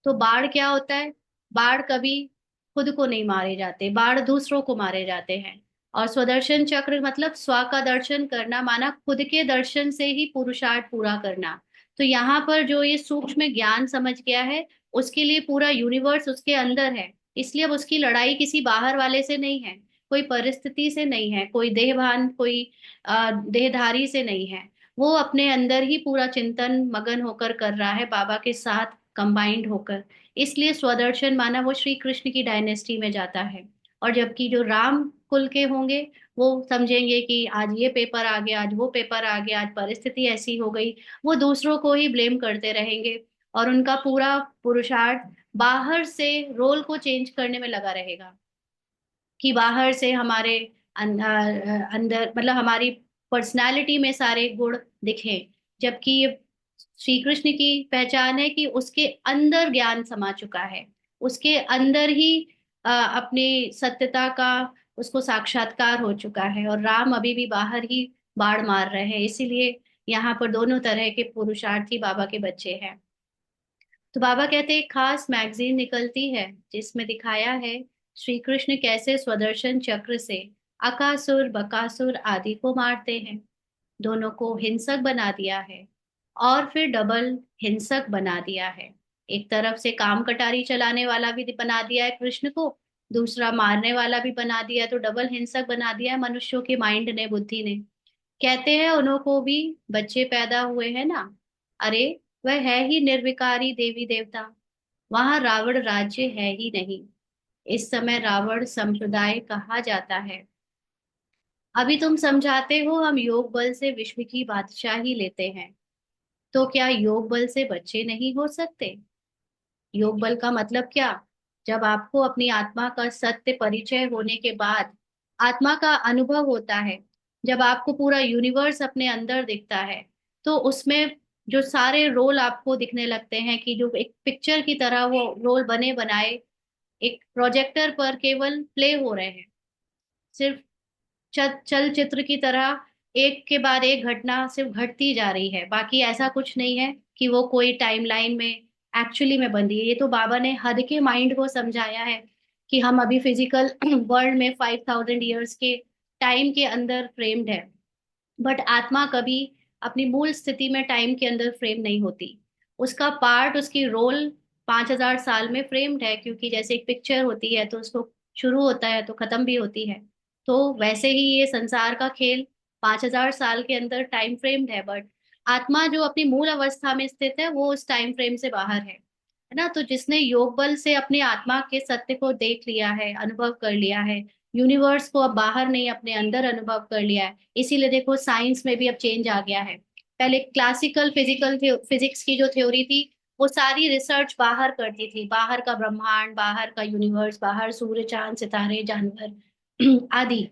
तो बाण क्या होता है? बाण कभी खुद को नहीं मारे जाते, बाण दूसरों को मारे जाते हैं। और स्वदर्शन चक्र मतलब स्व का दर्शन करना, माना खुद के दर्शन से ही पुरुषार्थ पूरा करना। तो यहाँ पर जो ये सूक्ष्म ज्ञान समझ गया है, उसके लिए पूरा यूनिवर्स उसके अंदर है। इसलिए अब उसकी लड़ाई किसी बाहर वाले से नहीं है, कोई परिस्थिति से नहीं है, कोई देहभान, कोई देहधारी से नहीं है। वो अपने अंदर ही पूरा चिंतन मगन होकर कर रहा है, बाबा के साथ कंबाइंड होकर। इसलिए स्वदर्शन माना वो श्री कृष्ण की डायनेस्टी में जाता है। और जबकि जो राम कुल के होंगे, वो समझेंगे कि आज ये पेपर आ गया, आज वो पेपर आ गया, आज परिस्थिति ऐसी हो गई। वो दूसरों को ही ब्लेम करते रहेंगे, और उनका पूरा पुरुषार्थ बाहर से रोल को चेंज करने में लगा रहेगा, कि बाहर से हमारे अंदर मतलब हमारी पर्सनालिटी में सारे गुण दिखें। जबकि ये श्री कृष्ण की पहचान है कि उसके अंदर ज्ञान समा चुका है, उसके अंदर ही अपनी सत्यता का उसको साक्षात्कार हो चुका है। और राम अभी भी बाहर ही बाढ़ मार रहे हैं। इसीलिए यहाँ पर दोनों तरह के पुरुषार्थी बाबा के बच्चे हैं। तो बाबा कहते हैं, एक खास मैगजीन निकलती है जिसमें दिखाया है श्री कृष्ण कैसे स्वदर्शन चक्र से अकासुर बकासुर आदि को मारते हैं। दोनों को हिंसक बना दिया है, और फिर डबल हिंसक बना दिया है। एक तरफ से काम कटारी चलाने वाला भी बना दिया है कृष्ण को, दूसरा मारने वाला भी बना दिया है। तो डबल हिंसक बना दिया है मनुष्यों के माइंड ने, बुद्धि ने। कहते हैं उन्हों को भी बच्चे पैदा हुए हैं ना। अरे, वह है ही निर्विकारी देवी देवता, वहां रावण राज्य है ही नहीं। इस समय रावण संप्रदाय कहा जाता है। अभी तुम समझाते हो हम योग बल से विश्व की बादशाही लेते हैं, तो क्या योग बल से बच्चे नहीं हो सकते? योग बल का मतलब क्या? जब आपको अपनी आत्मा का सत्य परिचय होने के बाद आत्मा का अनुभव होता है, जब आपको पूरा यूनिवर्स अपने अंदर दिखता है, तो उसमें जो सारे रोल आपको दिखने लगते हैं, कि जो एक पिक्चर की तरह वो रोल बने बनाए एक प्रोजेक्टर पर केवल प्ले हो रहे हैं, सिर्फ चलचित्र की तरह एक के बाद एक घटना सिर्फ घटती जा रही है। बाकी ऐसा कुछ नहीं है कि वो कोई टाइमलाइन में एक्चुअली में बंधी है। ये तो बाबा ने हद के माइंड को समझाया है कि हम अभी फिजिकल वर्ल्ड में 5000 ईयर्स के टाइम के अंदर फ्रेम्ड है, बट आत्मा कभी अपनी मूल स्थिति में टाइम के अंदर फ्रेम नहीं होती। उसका पार्ट, उसकी रोल 5000 साल में फ्रेम्ड है, क्योंकि जैसे एक पिक्चर होती है तो उसको शुरू होता है तो खत्म भी होती है। तो वैसे ही ये संसार का खेल 5000 साल के अंदर टाइम फ्रेम्ड है, बट आत्मा जो अपनी मूल अवस्था में स्थित है वो उस टाइम फ्रेम से बाहर है ना। तो जिसने योग बल से अपने आत्मा के सत्य को देख लिया है, अनुभव कर लिया है, यूनिवर्स को अब बाहर नहीं अपने अंदर अनुभव कर लिया है। इसीलिए देखो साइंस में भी अब चेंज आ गया है। पहले क्लासिकल फिजिक्स की जो थ्योरी थी, वो सारी रिसर्च बाहर करती थी, बाहर का ब्रह्मांड, बाहर का यूनिवर्स, बाहर सूर्य चांद सितारे जानवर आदि।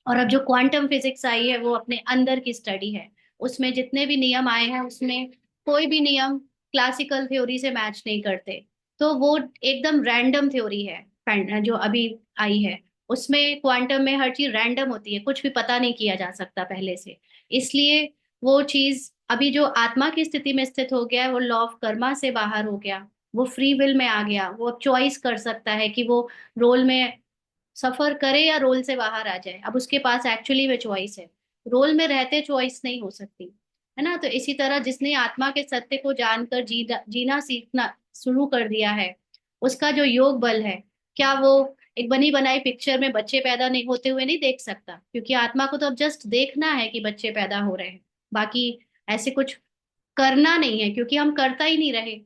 और अब जो क्वांटम फिजिक्स आई है वो अपने अंदर की स्टडी है। उसमें जितने भी नियम आए हैं उसमें कोई भी नियम क्लासिकल थ्योरी से मैच नहीं करते। तो वो एकदम रैंडम थ्योरी है जो अभी आई है। उसमें क्वांटम में हर चीज रैंडम होती है, कुछ भी पता नहीं किया जा सकता पहले से। इसलिए वो चीज अभी जो आत्मा की स्थिति में स्थित हो गया है, वो लॉ ऑफ कर्मा से बाहर हो गया, वो फ्री विल में आ गया। वो अब चॉइस कर सकता है कि वो रोल में सफर करे या रोल से बाहर आ जाए। अब उसके पास एक्चुअली में चॉइस है, रोल में रहते चॉइस नहीं हो सकती, है ना। तो इसी तरह जिसने आत्मा के सत्य को जानकर जीना सीखना शुरू कर दिया है, उसका जो योग बल है, क्या वो एक बनी बनाई पिक्चर में बच्चे पैदा नहीं होते हुए नहीं देख सकता? क्योंकि आत्मा को तो अब जस्ट देखना है कि बच्चे पैदा हो रहे हैं, बाकी ऐसे कुछ करना नहीं है, क्योंकि हम करता ही नहीं रहे।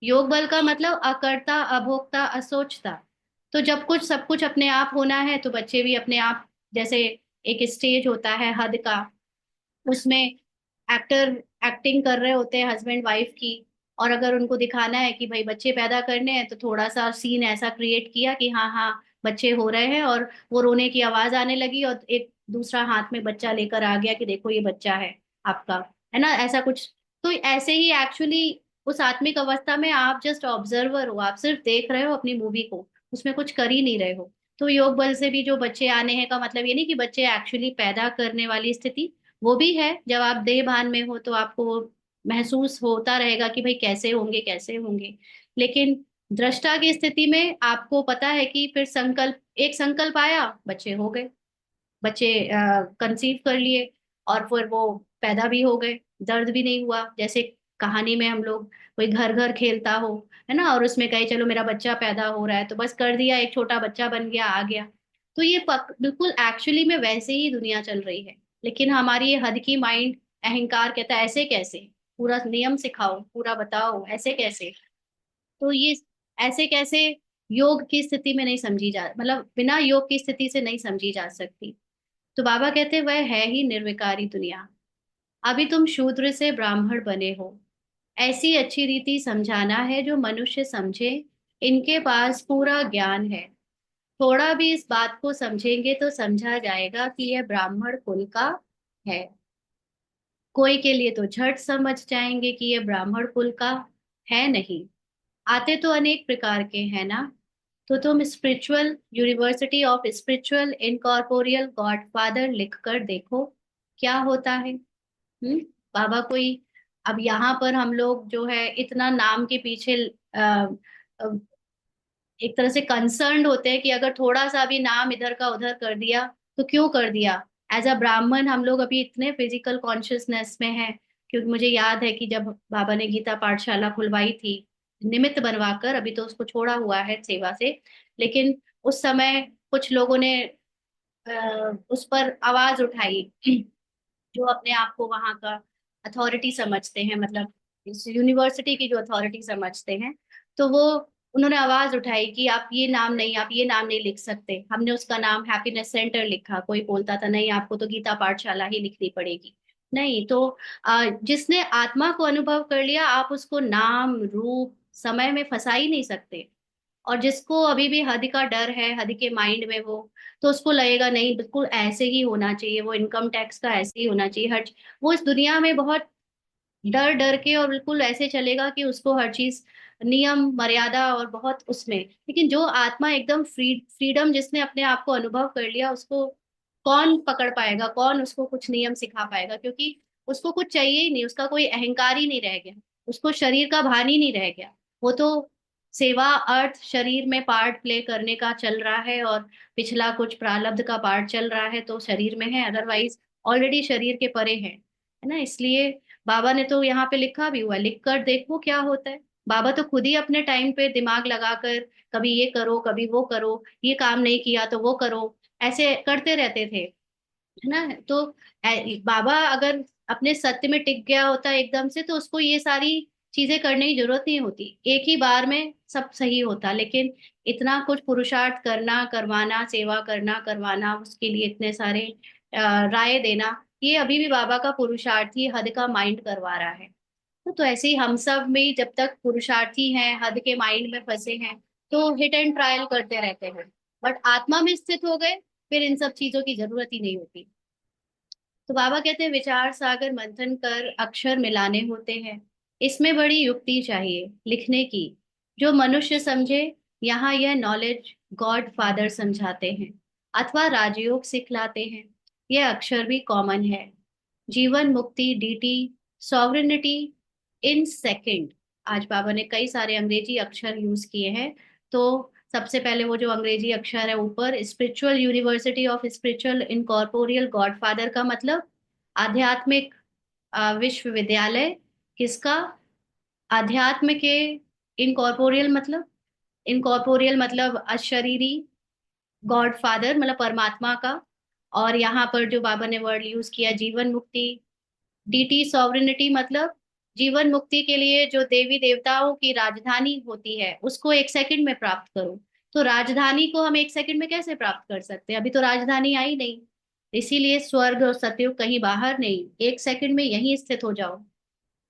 योग बल का मतलब अकर्ता अभोक्ता असोचता। तो जब कुछ सब कुछ अपने आप होना है, तो बच्चे भी अपने आप, जैसे एक स्टेज होता है हद का, उसमें एक्टर एक्टिंग कर रहे होते हैं हस्बैंड वाइफ की। और अगर उनको दिखाना है कि भाई बच्चे पैदा करने हैं, तो थोड़ा सा सीन ऐसा क्रिएट किया कि हाँ हाँ बच्चे हो रहे हैं, और वो रोने की आवाज आने लगी, और एक दूसरा हाथ में बच्चा लेकर आ गया कि देखो ये बच्चा है आपका, है ना, ऐसा कुछ। तो ऐसे ही एक्चुअली उस आत्मिक अवस्था में आप जस्ट ऑब्जर्वर हो, आप सिर्फ देख रहे हो अपनी मूवी को। उसमें कुछ कर ही नहीं रहे हो। तो योग बल से भी जो बच्चे आने हैं का मतलब ये नहीं कि बच्चे एक्चुअली पैदा करने वाली स्थिति, वो भी है। जब आप देह भान में हो तो आपको वो महसूस होता रहेगा कि भाई कैसे होंगे कैसे होंगे। लेकिन दृष्टा की स्थिति में आपको पता है कि फिर संकल्प, एक संकल्प आया, बच्चे हो गए, बच्चे कंसीव कर लिए, और फिर वो पैदा भी हो गए, दर्द भी नहीं हुआ। जैसे कहानी में हम लोग, कोई घर घर खेलता हो, है ना, और उसमें कहे चलो मेरा बच्चा पैदा हो रहा है, तो बस कर दिया, एक छोटा बच्चा बन गया, आ गया। तो ये बिल्कुल एक्चुअली में वैसे ही दुनिया चल रही है। लेकिन हमारी ये हद की माइंड, अहंकार कहता है ऐसे कैसे, पूरा नियम सिखाओ, पूरा बताओ, ऐसे कैसे। तो ये ऐसे कैसे योग की स्थिति में नहीं समझी जा, मतलब बिना योग की स्थिति से नहीं समझी जा सकती। तो बाबा कहते वह है ही निर्विकारी दुनिया। अभी तुम शूद्र से ब्राह्मण बने हो, ऐसी अच्छी रीति समझाना है जो मनुष्य समझे। इनके पास पूरा ज्ञान है, थोड़ा भी इस बात को समझेंगे तो समझा जाएगा कि यह ब्राह्मण कुल का है। कोई के लिए तो झट समझ जाएंगे कि यह ब्राह्मण कुल का है नहीं। आते तो अनेक प्रकार के हैं ना। तो तुम spiritual university of spiritual incorporeal God father लिख कर देखो क्या होता है। बाबा कोई, अब यहाँ पर हम लोग जो है इतना नाम के पीछे आ, एक तरह से कंसर्न्ड होते हैं कि अगर थोड़ा सा भी नाम इधर का उधर कर दिया तो क्यों कर दिया। एज अ ब्राह्मण हम लोग अभी इतने फिजिकल कॉन्शियसनेस में हैं, क्योंकि मुझे याद है कि जब बाबा ने गीता पाठशाला खुलवाई थी निमित्त बनवाकर, अभी तो उसको छोड़ा हुआ है सेवा से, लेकिन उस समय कुछ लोगों ने उस पर आवाज उठाई, जो अपने आप को वहाँ का अथॉरिटी समझते हैं, मतलब इस यूनिवर्सिटी की जो अथॉरिटी समझते हैं। तो वो उन्होंने आवाज उठाई कि आप ये नाम नहीं, आप ये नाम नहीं लिख सकते। हमने उसका नाम हैप्पीनेस सेंटर लिखा, कोई बोलता था नहीं आपको तो गीता पाठशाला ही लिखनी पड़ेगी। नहीं तो जिसने आत्मा को अनुभव कर लिया, आप उसको नाम रूप समय में फंसा ही नहीं सकते। और जिसको अभी भी हद का डर है, हद के माइंड में वो, तो उसको लगेगा नहीं बिल्कुल ऐसे ही होना चाहिए, वो इनकम टैक्स का ऐसे ही होना चाहिए, हर वो इस दुनिया में बहुत डर डर के और बिल्कुल ऐसे चलेगा कि उसको हर चीज नियम मर्यादा और बहुत उसमें। लेकिन जो आत्मा एकदम फ्रीडम, जिसने अपने आप को अनुभव कर लिया, उसको कौन पकड़ पाएगा, कौन उसको कुछ नियम सिखा पाएगा, क्योंकि उसको कुछ चाहिए ही नहीं, उसका कोई अहंकार ही नहीं रह गया, उसको शरीर का भान ही नहीं रह गया। वो तो सेवा अर्थ शरीर में पार्ट प्ले करने का चल रहा है, और पिछला कुछ प्रारब्ध का पार्ट चल रहा है तो शरीर में है, अदरवाइज ऑलरेडी शरीर के परे है ना। इसलिए बाबा ने तो यहाँ पे लिखा भी हुआ है, लिख कर देखो क्या होता है। बाबा तो खुद ही अपने टाइम पे दिमाग लगाकर कभी ये करो कभी वो करो, ये काम नहीं किया तो वो करो, ऐसे करते रहते थे, है ना। तो बाबा अगर अपने सत्य में टिक गया होता एकदम से, तो उसको ये सारी चीजें करने की जरूरत नहीं होती, एक ही बार में सब सही होता। लेकिन इतना कुछ पुरुषार्थ करना करवाना, सेवा करना करवाना, उसके लिए इतने सारे राय देना, ये अभी भी बाबा का पुरुषार्थी हद का माइंड करवा रहा है। तो ऐसे ही हम सब में जब तक पुरुषार्थी हैं, हद के माइंड में फंसे हैं, तो हिट एंड ट्रायल करते रहते हैं। बट आत्मा में स्थित हो गए, फिर इन सब चीजों की जरूरत ही नहीं होती। तो बाबा कहते हैं विचार सागर मंथन कर अक्षर मिलाने होते हैं, इसमें बड़ी युक्ति चाहिए लिखने की, जो मनुष्य समझे। यहाँ यह नॉलेज गॉड फादर समझाते हैं अथवा राजयोग सिखलाते हैं। यह अक्षर भी कॉमन है, जीवन मुक्ति, डीटी, सॉवरेनिटी इन सेकंड। आज बाबा ने कई सारे अंग्रेजी अक्षर यूज किए हैं। तो सबसे पहले वो जो अंग्रेजी अक्षर है ऊपर, spiritual university of spiritual incorporeal godfather का मतलब आध्यात्मिक विश्वविद्यालय। किसका? आध्यात्म के। इनकॉर्पोरियल मतलब, इनकॉर्पोरियल मतलब अशरीरी, गॉड फादर मतलब परमात्मा का। और यहाँ पर जो बाबा ने वर्ड यूज किया जीवन मुक्ति, डीटी सॉवरेनिटी मतलब जीवन मुक्ति के लिए जो देवी देवताओं की राजधानी होती है उसको एक सेकंड में प्राप्त करो। तो राजधानी को हम एक सेकंड में कैसे प्राप्त कर सकते हैं, अभी तो राजधानी आई नहीं। इसीलिए स्वर्ग और सतयुग कहीं बाहर नहीं, एक सेकंड में यहीं स्थित हो जाओ,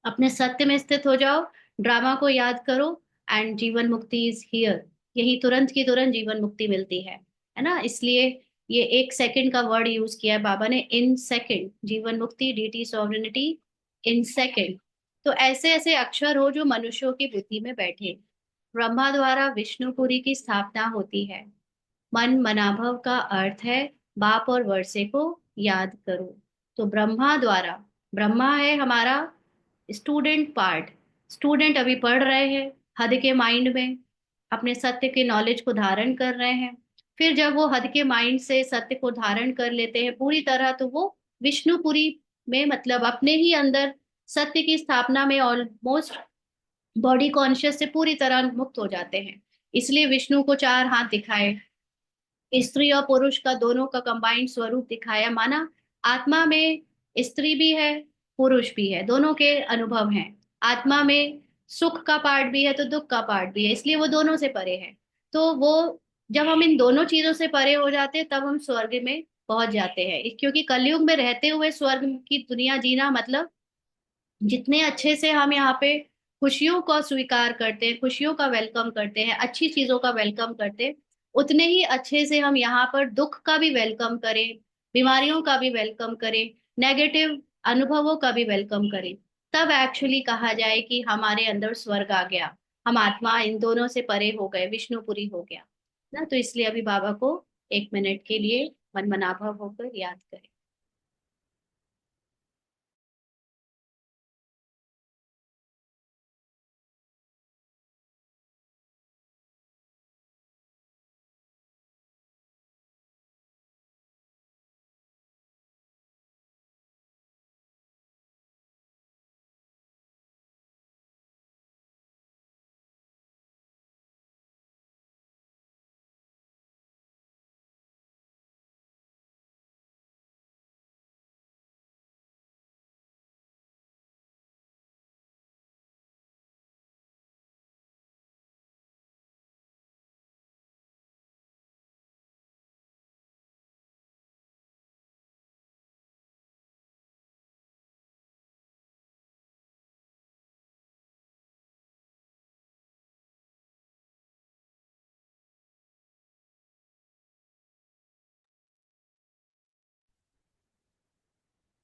अपने सत्य में स्थित हो जाओ, ड्रामा को याद करो, एंड जीवन मुक्ति इज हियर। यही तुरंत की तुरंत जीवन मुक्ति मिलती है ना। इसलिए ये एक सेकंड का वर्ड यूज किया है बाबा ने, इन सेकंड, जीवन मुक्ति, डीटी सॉवरेनिटी इन सेकंड। तो ऐसे ऐसे अक्षर हो जो मनुष्यों की बुद्धि में बैठे। ब्रह्मा द्वारा विष्णुपुरी की स्थापना होती है। मन मनाभव का अर्थ है बाप और वर्षे को याद करो। तो ब्रह्मा द्वारा, ब्रह्मा है हमारा स्टूडेंट पार्ट। स्टूडेंट अभी पढ़ रहे हैं हद के माइंड में, अपने सत्य के नॉलेज को धारण कर रहे हैं। फिर जब वो हद के माइंड से सत्य को धारण कर लेते हैं पूरी तरह, तो वो विष्णुपुरी में, मतलब अपने ही अंदर सत्य की स्थापना में ऑलमोस्ट बॉडी कॉन्शियस से पूरी तरह मुक्त हो जाते हैं। इसलिए विष्णु को चार हाथ दिखाए, स्त्री और पुरुष का दोनों का कंबाइंड स्वरूप दिखाया, माना आत्मा में स्त्री भी है पुरुष भी है, दोनों के अनुभव हैं। आत्मा में सुख का पार्ट भी है तो दुख का पार्ट भी है, इसलिए वो दोनों से परे है। तो वो जब हम इन दोनों चीजों से परे हो जाते हैं तब हम स्वर्ग में पहुंच जाते हैं। क्योंकि कलयुग में रहते हुए स्वर्ग की दुनिया जीना मतलब, जितने अच्छे से हम यहाँ पे खुशियों को स्वीकार करते हैं, खुशियों का वेलकम करते हैं, अच्छी चीजों का वेलकम करते हैं, उतने ही अच्छे से हम यहाँ पर दुख का भी वेलकम करें, बीमारियों का भी वेलकम करें, नेगेटिव अनुभवों का भी वेलकम करें। तब एक्चुअली कहा जाए कि हमारे अंदर स्वर्ग आ गया, हम आत्मा इन दोनों से परे हो गए, विष्णुपुरी हो गया ना। तो इसलिए अभी बाबा को 1 मिनट के लिए मनमनाभव होकर याद करें।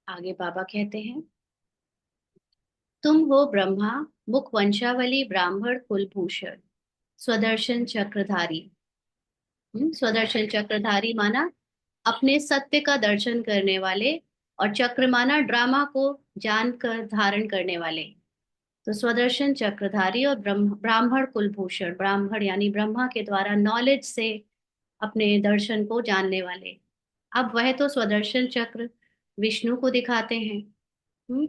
आगे बाबा कहते हैं, तुम हो ब्रह्मा मुख वंशावली ब्राह्मण कुलभूषण स्वदर्शन चक्रधारी। स्वदर्शन चक्रधारी माना अपने सत्य का दर्शन करने वाले, और चक्र माना ड्रामा को जानकर धारण करने वाले। तो स्वदर्शन चक्रधारी और ब्राह्मण कुलभूषण, ब्राह्मण यानी ब्रह्मा के द्वारा नॉलेज से अपने दर्शन को जानने वाले। अब वह तो स्वदर्शन चक्र विष्णु को दिखाते हैं। हम्म,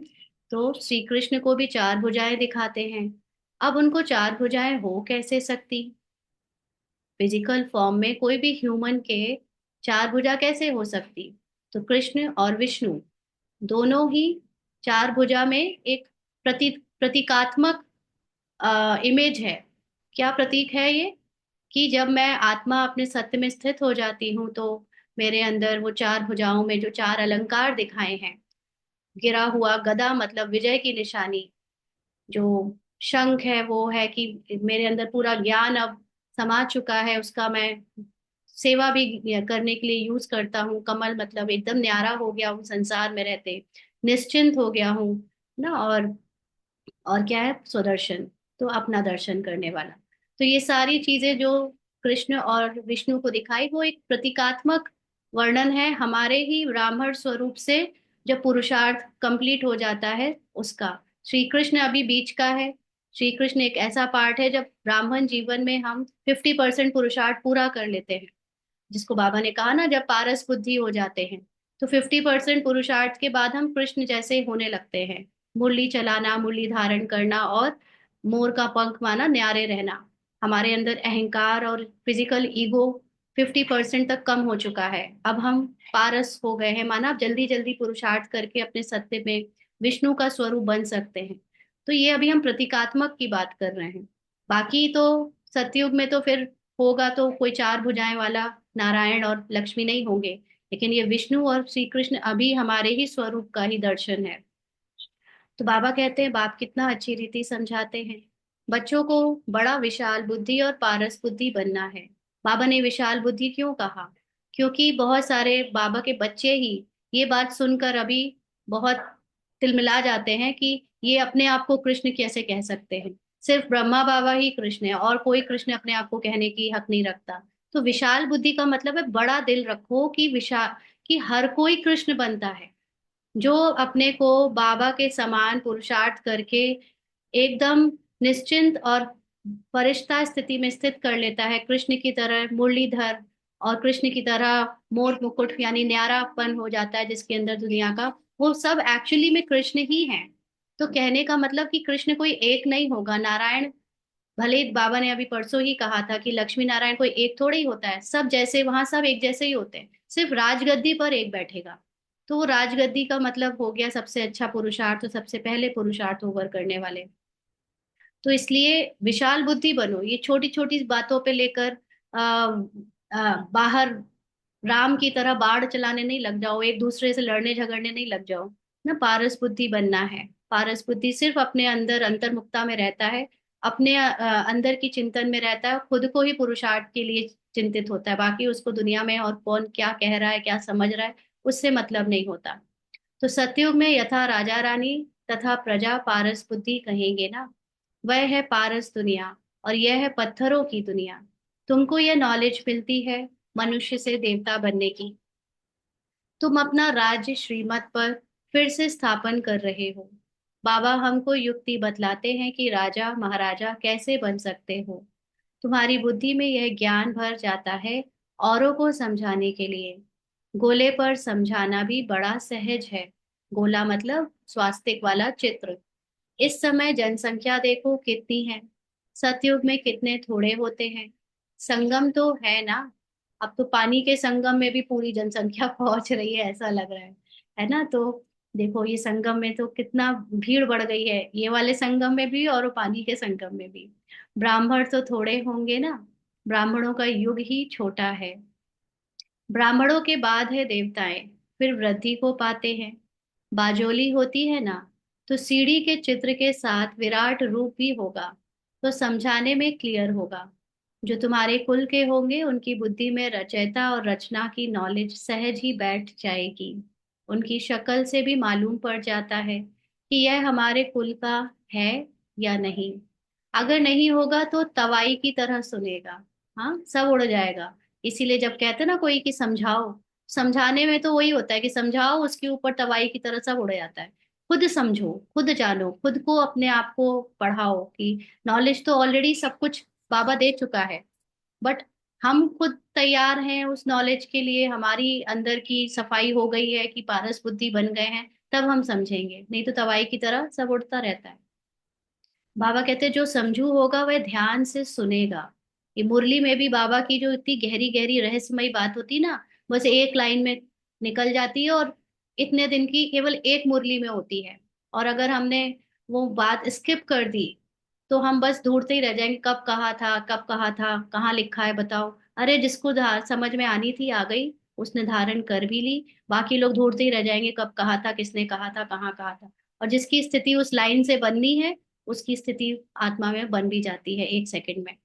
तो श्री कृष्ण को भी चार भुजाएं दिखाते हैं। अब उनको चार भुजाएं हो कैसे सकती? फिजिकल फॉर्म में कोई भी ह्यूमन के चार भुजा कैसे हो सकती? तो कृष्ण और विष्णु दोनों ही चार भुजा में एक प्रतीकात्मक इमेज है। क्या प्रतीक है ये? कि जब मैं आत्मा अपने सत्य में स्थित हो जाती हूँ तो मेरे अंदर वो चार भुजाओं में जो चार अलंकार दिखाए हैं, गिरा हुआ गदा मतलब विजय की निशानी, जो शंख है वो है कि मेरे अंदर पूरा ज्ञान अब समा चुका है, उसका मैं सेवा भी करने के लिए यूज करता हूँ। कमल मतलब एकदम न्यारा हो गया हूँ, संसार में रहते निश्चिंत हो गया हूँ ना। और क्या है? स्वदर्शन, तो अपना दर्शन करने वाला। तो ये सारी चीजें जो कृष्ण और विष्णु को दिखाई, वो एक प्रतीकात्मक वर्णन है हमारे ही ब्राह्मण स्वरूप से। जब पुरुषार्थ कंप्लीट हो जाता है उसका, श्री कृष्ण अभी बीच का है। श्री कृष्ण एक ऐसा पार्ट है जब ब्राह्मण जीवन में हम 50% पुरुषार्थ पूरा कर लेते हैं, जिसको बाबा ने कहा ना, जब पारस बुद्धि हो जाते हैं तो 50% पुरुषार्थ के बाद हम कृष्ण जैसे होने लगते हैं। मुरली चलाना, मुरली धारण करना और मोर का पंख माना न्यारे रहना, हमारे अंदर अहंकार और फिजिकल ईगो 50% तक कम हो चुका है। अब हम पारस हो गए हैं, माना जल्दी जल्दी पुरुषार्थ करके अपने सत्य में विष्णु का स्वरूप बन सकते हैं। तो ये अभी हम प्रतीकात्मक की बात कर रहे हैं। बाकी तो सतयुग में तो फिर होगा तो कोई चार भुजाएं वाला नारायण और लक्ष्मी नहीं होंगे, लेकिन ये विष्णु और श्री कृष्ण अभी हमारे ही स्वरूप का ही दर्शन है। तो बाबा कहते हैं, बाप कितना अच्छी रीति समझाते हैं। बच्चों को बड़ा विशाल बुद्धि और पारस बुद्धि बनना है। बाबा ने विशाल बुद्धि क्यों कहा? क्योंकि बहुत सारे बाबा के बच्चे ही ये बात सुनकर अभी बहुत तिलमिला जाते हैं कि ये अपने आप को कृष्ण कैसे कह सकते हैं। सिर्फ ब्रह्मा बाबा ही कृष्ण है, और कोई कृष्ण अपने आप को कहने की हक नहीं रखता। तो विशाल बुद्धि का मतलब है बड़ा दिल रखो, कि विशाल, कि हर कोई कृष्ण बनता है। जो अपने को बाबा के समान पुरुषार्थ करके एकदम निश्चिंत और फरिश्ता स्थिति में स्थित कर लेता है, कृष्ण की तरह मुरलीधर और कृष्ण की तरह मोर मुकुट यानी न्यारापन हो जाता है जिसके अंदर दुनिया का, वो सब एक्चुअली में कृष्ण ही है। तो कहने का मतलब कि कृष्ण कोई एक नहीं होगा, नारायण भले ही, बाबा ने अभी परसों ही कहा था कि लक्ष्मी नारायण कोई एक थोड़ा ही होता है, सब जैसे वहां सब एक जैसे ही होते हैं, सिर्फ राजगद्दी पर एक बैठेगा। तो वो राजगद्दी का मतलब हो गया सबसे अच्छा पुरुषार्थ, सबसे पहले पुरुषार्थ होकर करने वाले। तो इसलिए विशाल बुद्धि बनो, ये छोटी छोटी बातों पे लेकर बाहर राम की तरह बाढ़ चलाने नहीं लग जाओ, एक दूसरे से लड़ने झगड़ने नहीं लग जाओ ना। पारस बुद्धि बनना है। पारस बुद्धि सिर्फ अपने अंदर अंतर्मुखता में रहता है, अपने अंदर की चिंतन में रहता है, खुद को ही पुरुषार्थ के लिए चिंतित होता है, बाकी उसको दुनिया में और कौन क्या कह रहा है क्या समझ रहा है उससे मतलब नहीं होता। तो सतयुग में यथा राजा रानी तथा प्रजा पारस बुद्धि कहेंगे ना, वह है पारस दुनिया, और यह है पत्थरों की दुनिया। तुमको यह नॉलेज मिलती है मनुष्य से देवता बनने की, तुम अपना राज्य श्रीमत पर फिर से स्थापन कर रहे हो। बाबा हमको युक्ति बतलाते हैं कि राजा महाराजा कैसे बन सकते हो। तुम्हारी बुद्धि में यह ज्ञान भर जाता है औरों को समझाने के लिए। गोले पर समझाना भी बड़ा सहज है। गोला मतलब स्वास्तिक वाला चित्र। इस समय जनसंख्या देखो कितनी है, सतयुग में कितने थोड़े होते हैं। संगम तो है ना, अब तो पानी के संगम में भी पूरी जनसंख्या पहुंच रही है ऐसा लग रहा है ना। तो देखो ये संगम में तो कितना भीड़ बढ़ गई है, ये वाले संगम में भी और पानी के संगम में भी। ब्राह्मण तो थोड़े होंगे ना, ब्राह्मणों का युग ही छोटा है। ब्राह्मणों के बाद है देवताएं, फिर वृद्धि को पाते हैं। बाजोली होती है ना, तो सीढ़ी के चित्र के साथ विराट रूप भी होगा, तो समझाने में क्लियर होगा। जो तुम्हारे कुल के होंगे उनकी बुद्धि में रचयिता और रचना की नॉलेज सहज ही बैठ जाएगी। उनकी शक्ल से भी मालूम पड़ जाता है कि यह हमारे कुल का है या नहीं। अगर नहीं होगा तो तवाई की तरह सुनेगा, हाँ सब उड़ जाएगा। इसीलिए जब कहते हैं ना कोई कि समझाओ, समझाने में तो वही होता है कि समझाओ, उसके ऊपर तवाई की तरह सब उड़ जाता है। खुद समझो, खुद जानो, खुद को अपने आप को पढ़ाओ कि नॉलेज तो ऑलरेडी सब कुछ बाबा दे चुका है, बट हम खुद तैयार हैं उस नॉलेज के लिए, हमारी अंदर की सफाई हो गई है कि पारस बुद्धि बन गए हैं, तब हम समझेंगे, नहीं तो तवाई की तरह सब उड़ता रहता है। बाबा कहते हैं जो समझू होगा वह ध्यान से सुनेगा। ये मुरली में भी बाबा की जो इतनी गहरी गहरी रहस्यमयी बात होती ना, बस एक लाइन में निकल जाती है, और इतने दिन की केवल एक मुरली में होती है। और अगर हमने वो बात स्किप कर दी तो हम बस ढूंढते ही रह जाएंगे, कब कहा था कब कहा था, कहाँ लिखा है बताओ। अरे जिसको समझ में आनी थी आ गई, उसने धारण कर भी ली, बाकी लोग ढूंढते ही रह जाएंगे कब कहा था, किसने कहा था, कहाँ कहा था। और जिसकी स्थिति उस लाइन से बननी है उसकी स्थिति आत्मा में बन भी जाती है एक सेकंड में।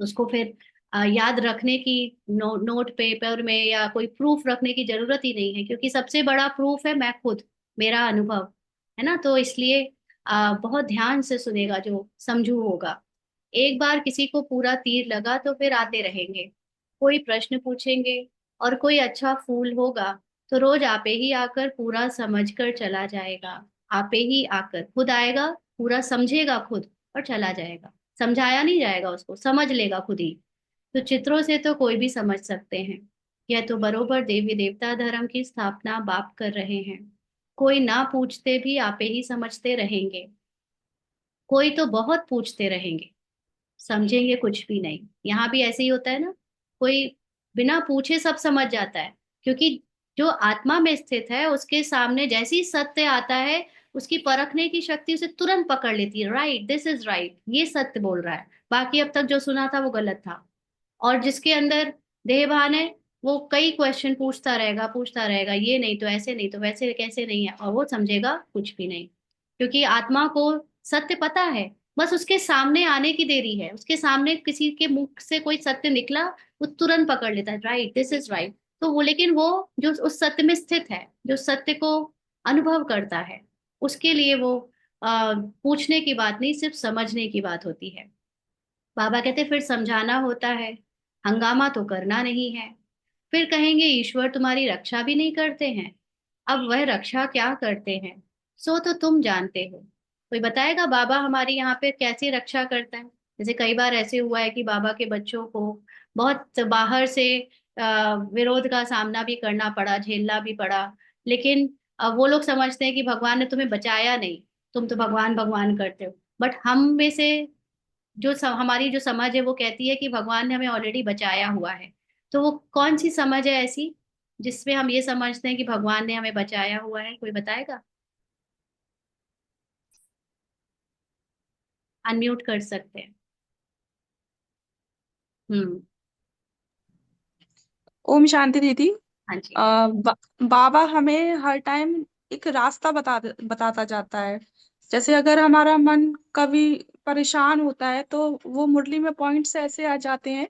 उसको फिर याद रखने की नोट पेपर में या कोई प्रूफ रखने की जरूरत ही नहीं है, क्योंकि सबसे बड़ा प्रूफ है मैं खुद, मेरा अनुभव, है ना। तो इसलिए बहुत ध्यान से सुनेगा जो समझू होगा। एक बार किसी को पूरा तीर लगा तो फिर आते रहेंगे, कोई प्रश्न पूछेंगे, और कोई अच्छा फूल होगा तो रोज आपे ही आकर पूरा समझ कर चला जाएगा। आपे ही आकर खुद आएगा, पूरा समझेगा खुद और चला जाएगा। समझाया नहीं जाएगा, उसको समझ लेगा खुद ही। तो चित्रों से तो कोई भी समझ सकते हैं। यह तो बरोबर देवी देवता धर्म की स्थापना बाप कर रहे हैं। कोई ना पूछते भी आपे ही समझते रहेंगे, कोई तो बहुत पूछते रहेंगे, समझेंगे कुछ भी नहीं। यहाँ भी ऐसे ही होता है ना, कोई बिना पूछे सब समझ जाता है, क्योंकि जो आत्मा में स्थित है उसके सामने जैसे ही सत्य आता है उसकी परखने की शक्ति उसे तुरंत पकड़ लेती है, राइट दिस इज राइट, ये सत्य बोल रहा है, बाकी अब तक जो सुना था वो गलत था। और जिसके अंदर देह भान है वो कई क्वेश्चन पूछता रहेगा, ये नहीं तो ऐसे, नहीं तो वैसे, कैसे नहीं है, और वो समझेगा कुछ भी नहीं। क्योंकि आत्मा को सत्य पता है, बस उसके सामने आने की देरी है, उसके सामने किसी के मुख से कोई सत्य निकला वो तुरंत पकड़ लेता है, राइट दिस इज राइट। तो वो, लेकिन वो जो उस सत्य में स्थित है, जो सत्य को अनुभव करता है, उसके लिए वो पूछने की बात नहीं, सिर्फ समझने की बात होती है। बाबा कहते फिर समझाना होता है, हंगामा तो करना नहीं है। फिर कहेंगे ईश्वर तुम्हारी रक्षा भी नहीं करते हैं, अब वह रक्षा क्या करते हैं सो तो तुम जानते हो। कोई बताएगा बाबा हमारी यहाँ पे कैसी रक्षा करता है? जैसे कई बार ऐसे हुआ है कि बाबा के बच्चों को बहुत बाहर से विरोध का सामना भी करना पड़ा, झेलना भी पड़ा, लेकिन वो लोग समझते हैं कि भगवान ने तुम्हें बचाया नहीं, तुम तो भगवान भगवान करते हो। बट हम में से हमारी जो समझ है वो कहती है कि भगवान ने हमें ऑलरेडी बचाया हुआ है। तो वो कौन सी समझ है ऐसी जिसमें हम ये समझते हैं कि भगवान ने हमें बचाया हुआ है? कोई बताएगा? अनम्यूट कर सकते हैं। हम्म। ओम शांति दीदी। हाँ जी। बाबा हमें हर टाइम एक रास्ता बताता जाता है। जैसे अगर हमारा मन कभी परेशान होता है तो वो मुरली में पॉइंट्स ऐसे आ जाते हैं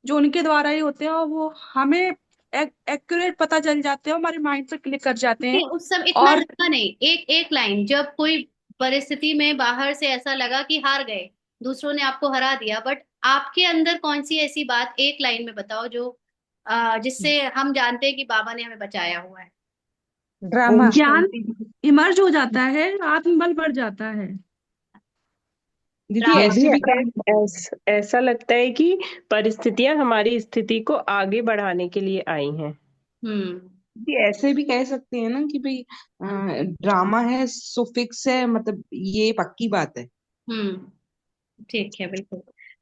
जो उनके द्वारा ही होते हैं, और वो हमें एक्यूरेट पता चल जाते हैं, हमारे माइंड से क्लिक कर जाते ये हैं। उस समय इतना और लगा नहीं, एक एक लाइन, जब कोई परिस्थिति में बाहर से ऐसा लगा कि हार गए, दूसरों ने आपको हरा दिया, बट आपके अंदर कौन सी ऐसी बात एक लाइन में बताओ जो जिससे हम जानते हैं कि बाबा ने हमें बचाया हुआ है। ड्रामा। ज्ञान इमर्ज हो जाता है, आत्मबल बढ़ जाता है। दीदी ड्रामा। ऐसे दीदी भी कर ऐसा लगता है कि परिस्थितियां हमारी स्थिति को आगे बढ़ाने के लिए आई हैं। हम्म। दीदी ऐसे भी कह सकते हैं ना कि भाई ड्रामा है सो फिक्स है, मतलब ये पक्की बात है। ठीक है, बिल्कुल।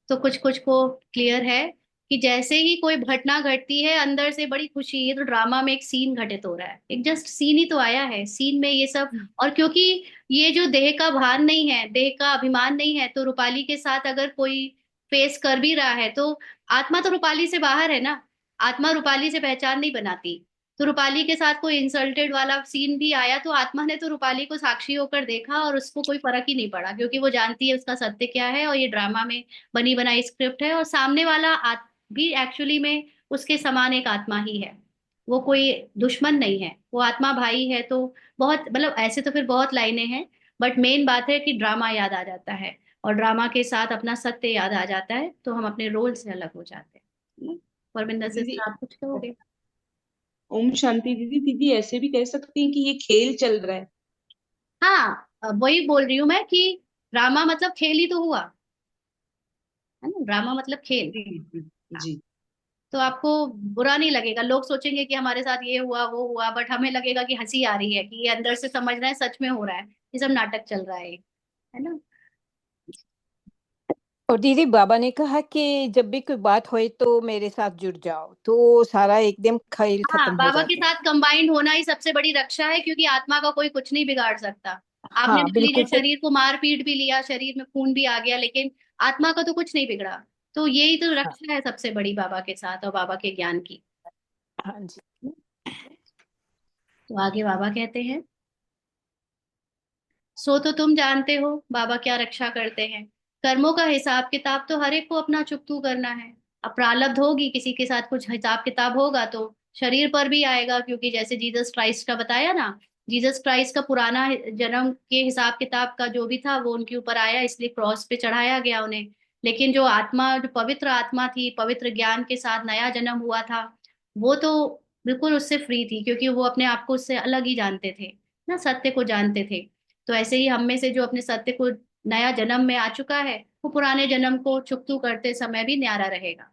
तो कुछ कुछ को क्लियर है कि जैसे ही कोई घटना घटती है अंदर से बड़ी खुशी, ये तो ड्रामा में एक सीन घटित हो रहा है, एक जस्ट सीन ही तो आया है, सीन में ये सब। और क्योंकि ये जो देह का भान नहीं है, देह का अभिमान नहीं है, तो रूपाली के साथ अगर कोई फेस कर भी रहा है तो आत्मा तो रूपाली से बाहर है ना, आत्मा रूपाली से पहचान नहीं बनाती। तो रूपाली के साथ कोई इंसल्टेड वाला सीन भी आया तो आत्मा ने तो रूपाली को साक्षी होकर देखा और उसको कोई फर्क ही नहीं पड़ा, क्योंकि वो जानती है उसका सत्य क्या है और ये ड्रामा में बनी बनाई स्क्रिप्ट है, और सामने वाला भी एक्चुअली में उसके समान एक आत्मा ही है। वो कोई दुश्मन नहीं है, वो आत्मा भाई है। तो बहुत मतलब ऐसे तो फिर बहुत लाइनें हैं, बट मेन बात है कि ड्रामा याद आ जाता है, और ड्रामा के साथ अपना सत्य याद आ जाता है, तो हम अपने रोल से अलग हो जाते हैं। परविंदर दीदी सिस्टर आप कुछ कहोगे? ओम शांति दीदी। दीदी ऐसे भी कह सकते हैं कि ये खेल चल रहा है। हाँ, वही बोल रही हूँ मैं कि ड्रामा मतलब खेल ही तो हुआ, है ना, ड्रामा मतलब खेल। जी जी हाँ, जी। तो आपको बुरा नहीं लगेगा, लोग सोचेंगे कि हमारे साथ ये हुआ वो हुआ, बट हमें लगेगा कि हंसी आ रही है कि ये अंदर से समझ रहे हैं सच में हो रहा है, ये सब नाटक चल रहा है ना। और दीदी बाबा ने कहा कि जब भी कोई बात होए तो मेरे साथ जुड़ जाओ, तो सारा एकदम खेल हाँ, खत्म हो बाबा के जाते हैं। साथ कंबाइंड होना ही सबसे बड़ी रक्षा है, क्योंकि आत्मा का कोई कुछ नहीं बिगाड़ सकता। आपने हाँ मान लीजिए बिल्कुल सही। शरीर को मार पीट भी लिया, शरीर में खून भी आ गया, लेकिन आत्मा का तो कुछ नहीं बिगड़ा। तो यही तो हाँ। रक्षा है सबसे बड़ी बाबा के साथ और बाबा के ज्ञान की। हाँ जी। तो आगे बाबा कहते हैं, सो तो तुम जानते हो बाबा क्या रक्षा करते हैं। कर्मों का हिसाब किताब तो हर एक को अपना चुकतू करना है। अब प्रारब्ध होगी, किसी के साथ कुछ हिसाब किताब होगा तो शरीर पर भी आएगा, क्योंकि जैसे जीसस क्राइस्ट का बताया ना, जीसस क्राइस्ट का पुराना जन्म के हिसाब किताब का जो भी था वो उनके ऊपर आया, इसलिए क्रॉस पे चढ़ाया गया उन्हें। लेकिन जो आत्मा, जो पवित्र आत्मा थी, पवित्र ज्ञान के साथ नया जन्म हुआ था, वो तो बिल्कुल उससे फ्री थी, क्योंकि वो अपने आप को उससे अलग ही जानते थे ना, सत्य को जानते थे। तो ऐसे ही हम में से जो अपने सत्य को नया जन्म में आ चुका है, वो पुराने जन्म को चुकतू करते समय भी न्यारा रहेगा।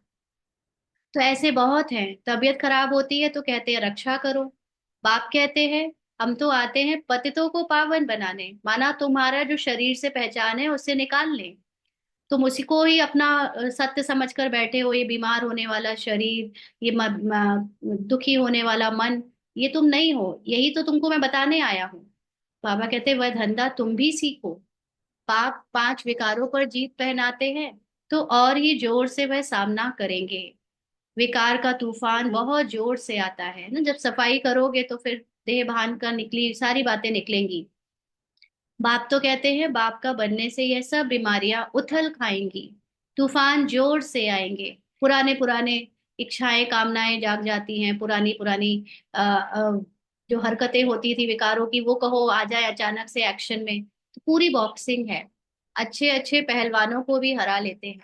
तो ऐसे बहुत हैं, तबीयत खराब होती है तो कहते हैं रक्षा करो। बाप कहते हैं हम तो आते हैं पतितों को पावन बनाने, माना तुम्हारा जो शरीर से पहचान है उससे निकाल लें। तुम उसी को ही अपना सत्य समझकर बैठे हो, ये बीमार होने वाला शरीर, ये दुखी होने वाला मन, ये तुम नहीं हो, यही तो तुमको मैं बताने आया हूँ। बाबा कहते वह धंधा तुम भी सीखो। पाप पांच विकारों पर जीत पहनाते हैं, तो और ही जोर से वह सामना करेंगे। विकार का तूफान बहुत जोर से आता है ना, जब सफाई करोगे तो फिर देह भान का निकली सारी बातें निकलेंगी। बाप तो कहते हैं बाप का बनने से यह सब बीमारियां उथल खाएंगी, तूफान जोर से आएंगे, पुराने पुराने इच्छाएं कामनाएं जाग जाती हैं, पुरानी पुरानी जो हरकतें होती थी विकारों की, वो कहो आ जाए अचानक से एक्शन में। तो पूरी बॉक्सिंग है, अच्छे अच्छे पहलवानों को भी हरा लेते हैं।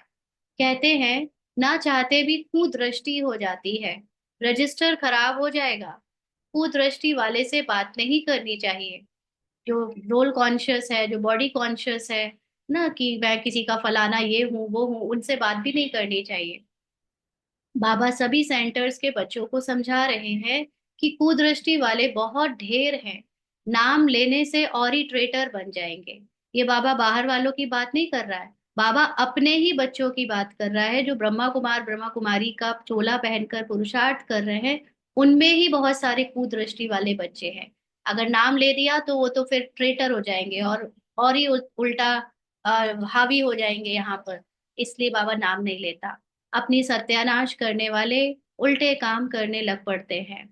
कहते हैं ना चाहते भी कुदृष्टि हो जाती है, रजिस्टर खराब हो जाएगा। कुदृष्टि वाले से बात नहीं करनी चाहिए, जो रोल कॉन्शियस है, जो बॉडी कॉन्शियस है ना, कि मैं किसी का फलाना ये हूँ वो हूँ, उनसे बात भी नहीं करनी चाहिए। बाबा सभी सेंटर्स के बच्चों को समझा रहे हैं कि कुदृष्टि वाले बहुत ढेर हैं, नाम लेने से और ही ट्रेटर बन जाएंगे। ये बाबा बाहर वालों की बात नहीं कर रहा है, बाबा अपने ही बच्चों की बात कर रहा है, जो ब्रह्मा कुमार ब्रह्मा कुमारी का चोला पहनकर पुरुषार्थ कर रहे हैं। उनमें ही बहुत सारे कुदृष्टि वाले बच्चे हैं। अगर नाम ले दिया तो वो तो फिर ट्रेटर हो जाएंगे और ही उल्टा हावी हो जाएंगे यहाँ पर। इसलिए बाबा नाम नहीं लेता। अपनी सत्यानाश करने वाले उल्टे काम करने लग पड़ते हैं।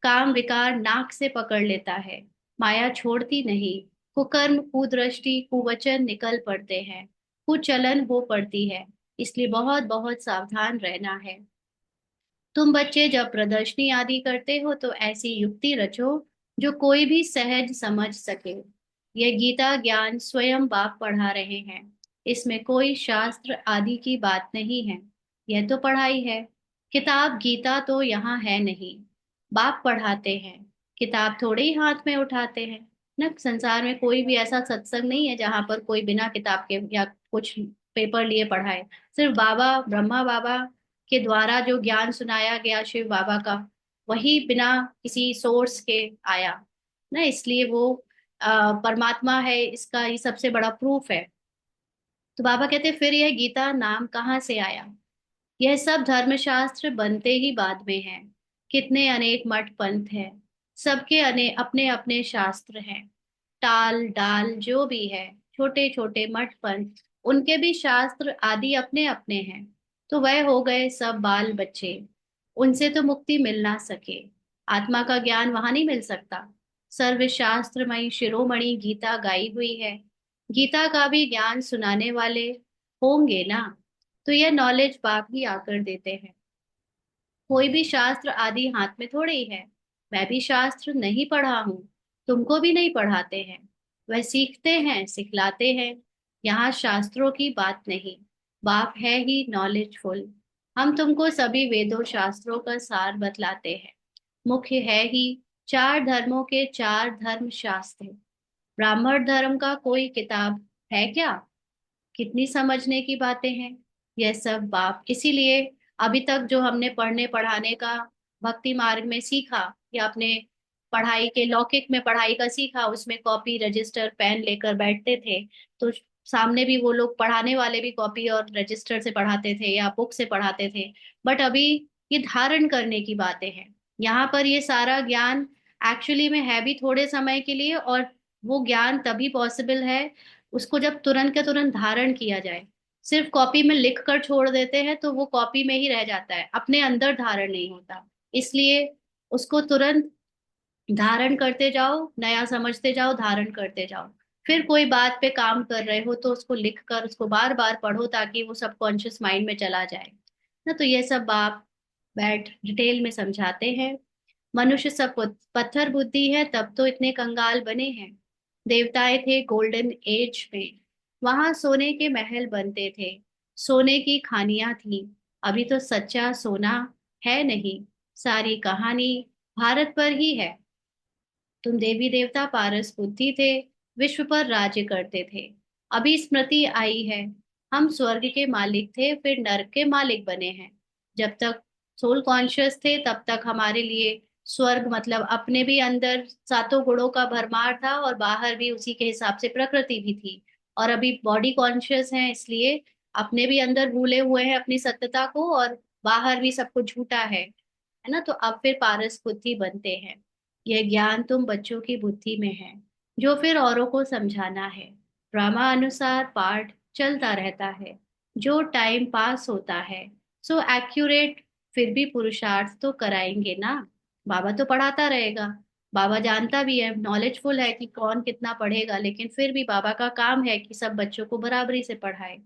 काम विकार नाक से पकड़ लेता है, माया छोड़ती नहीं। कुकर्म कुदृष्टि कुवचन निकल पड़ते हैं, कुचलन हो पड़ती है। इसलिए बहुत बहुत सावधान रहना है। तुम बच्चे जब प्रदर्शनी आदि करते हो तो ऐसी युक्ति रचो जो कोई भी सहज समझ सके। यह गीता ज्ञान स्वयं बाप पढ़ा रहे हैं, इसमें कोई शास्त्र आदि की बात नहीं है। यह तो पढ़ाई है, किताब गीता तो यहाँ है नहीं। बाप पढ़ाते हैं, किताब थोड़े ही हाथ में उठाते हैं। न संसार में कोई भी ऐसा सत्संग नहीं है जहां पर कोई बिना किताब के या कुछ पेपर लिए पढ़ाए। सिर्फ बाबा ब्रह्मा बाबा के द्वारा जो ज्ञान सुनाया गया शिव बाबा का, वही बिना किसी सोर्स के आया ना, इसलिए वो परमात्मा है, इसका ये सबसे बड़ा प्रूफ है। तो बाबा कहते फिर यह गीता नाम कहाँ से आया? यह सब धर्मशास्त्र बनते ही बाद में है। कितने अनेक मठ पंथ हैं, सबके अपने अपने शास्त्र हैं। टाल डाल जो भी है, छोटे छोटे मठ पंथ, उनके भी शास्त्र आदि अपने अपने हैं। तो वह हो गए सब बाल बच्चे, उनसे तो मुक्ति मिल ना सके। आत्मा का ज्ञान वहां नहीं मिल सकता। सर्वशास्त्रमयी शिरोमणि गीता गाई हुई है, गीता का भी ज्ञान सुनाने वाले होंगे ना, तो यह नॉलेज बाप ही आकर देते हैं। कोई भी शास्त्र आदि हाथ में थोड़े ही है। मैं भी शास्त्र नहीं पढ़ा हूँ, तुमको भी नहीं पढ़ाते हैं। वह सीखते हैं सिखलाते हैं। यहाँ शास्त्रों की बात नहीं, बाप है ही नॉलेजफुल। हम तुमको सभी वेदों शास्त्रों का सार बतलाते हैं। मुख्य है ही चार धर्मों के चार धर्म शास्त्र। ब्राह्मण धर्म का कोई किताब है क्या? कितनी समझने की बातें हैं। यह सब बाप इसीलिए अभी तक जो हमने पढ़ने पढ़ाने का भक्ति मार्ग में सीखा, या अपने पढ़ाई के लौकिक में पढ़ाई का सीखा, उसमें कॉपी रजिस्टर पेन लेकर बैठते थे, तो सामने भी वो लोग पढ़ाने वाले भी कॉपी और रजिस्टर से पढ़ाते थे या बुक से पढ़ाते थे। बट अभी ये धारण करने की बातें हैं। यहाँ पर ये सारा ज्ञान एक्चुअली में है भी थोड़े समय के लिए, और वो ज्ञान तभी पॉसिबल है उसको जब तुरंत के तुरंत धारण किया जाए। सिर्फ कॉपी में लिख कर छोड़ देते हैं तो वो कॉपी में ही रह जाता है, अपने अंदर धारण नहीं होता। इसलिए उसको तुरंत धारण करते जाओ, नया समझते जाओ, धारण करते जाओ। फिर कोई बात पे काम कर रहे हो तो उसको लिख कर उसको बार बार पढ़ो, ताकि वो सबकॉन्शियस माइंड में चला जाए ना। तो ये सब आप बैठ डिटेल में समझाते हैं। मनुष्य सब पत्थर बुद्धि है, तब तो इतने कंगाल बने हैं। देवताएं थे गोल्डन एज में, वहां सोने के महल बनते थे, सोने की खानियां थी। अभी तो सच्चा सोना है नहीं, सारी कहानी भारत पर ही है। तुम देवी देवता पारस बुद्धि थे, विश्व पर राज्य करते थे। अभी स्मृति आई है, हम स्वर्ग के मालिक थे, फिर नरक के मालिक बने हैं। जब तक सोल कॉन्शियस थे तब तक हमारे लिए स्वर्ग मतलब अपने भी अंदर सातों गुणों का भरमार था, और बाहर भी उसी के हिसाब से प्रकृति भी थी। और अभी बॉडी कॉन्शियस है, इसलिए अपने भी अंदर भूले हुए हैं अपनी सत्यता को, और बाहर भी सब कुछ झूठा है ना। तो अब फिर पारस बुद्धि बनते हैं। यह ज्ञान तुम बच्चों की बुद्धि में है, जो फिर औरों को समझाना है। ड्रामा अनुसार पाठ चलता रहता है, जो टाइम पास होता है सो एक्यूरेट। फिर भी पुरुषार्थ तो कराएंगे ना, बाबा तो पढ़ाता रहेगा। बाबा जानता भी है, नॉलेजफुल है कि कौन कितना पढ़ेगा, लेकिन फिर भी बाबा का काम है कि सब बच्चों को बराबरी से पढ़ाए।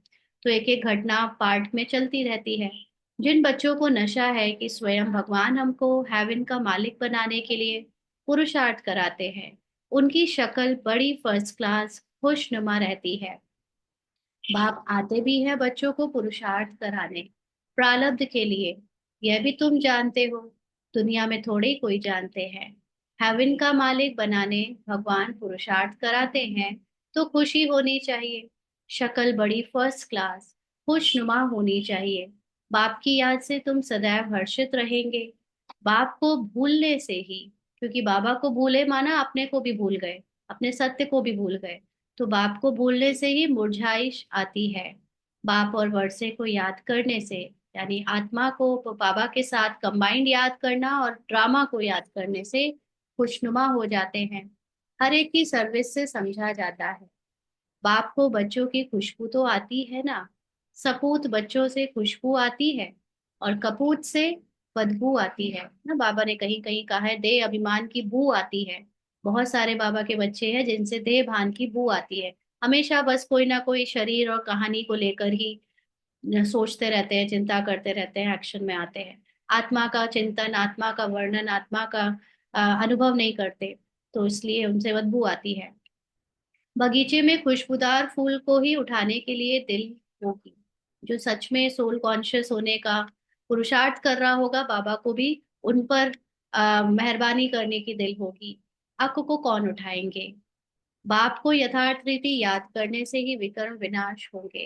तो एक एक घटना पाठ में चलती रहती है। जिन बच्चों को नशा है कि स्वयं भगवान हमको हेवन का मालिक बनाने के लिए पुरुषार्थ कराते हैं, उनकी शक्ल बड़ी फर्स्ट क्लास खुशनुमा रहती है। बाप आते भी हैं बच्चों को पुरुषार्थ कराने, प्रारब्ध के लिए। यह भी तुम जानते हो, दुनिया में थोड़े ही कोई जानते हैं। हेवन का मालिक बनाने भगवान पुरुषार्थ कराते हैं, तो खुशी होनी चाहिए। शक्ल बड़ी फर्स्ट क्लास, खुशनुमा होनी चाहिए। बाप की याद से तुम सदैव हर्षित रहेंगे। बाप को भूलने से ही, क्योंकि बाबा को भूले माना अपने को भी भूल गए, अपने सत्य को भी भूल गए। तो बाप को भूलने से ही मुरझाइश आती है। बाप और वर्षे को याद करने से, यानी आत्मा को बाबा के साथ कंबाइंड याद करना और ड्रामा को याद करने से खुशनुमा हो जाते हैं। हर एक की सर्विस से समझा जाता है। बाप को बच्चों की खुशबू तो आती है ना, सपूत बच्चों से खुशबू आती है और कपूत से बदबू आती है ना। बाबा ने कहीं कहीं कहा है देह अभिमान की बू आती है। बहुत सारे बाबा के बच्चे हैं जिनसे देह भान की बू आती है। हमेशा बस कोई ना कोई शरीर और कहानी को लेकर ही सोचते रहते हैं, चिंता करते रहते हैं, एक्शन में आते हैं। आत्मा का चिंतन, आत्मा का वर्णन, आत्मा का अनुभव नहीं करते, तो इसलिए उनसे बदबू आती है। बगीचे में खुशबूदार फूल को ही उठाने के लिए दिल होगी। जो सच में सोल कॉन्शियस होने का पुरुषार्थ कर रहा होगा, बाबा को भी उन पर मेहरबानी करने की दिल होगी। अक को कौन उठाएंगे? बाप को यथार्थ रीति याद करने से ही विकर्म विनाश होंगे।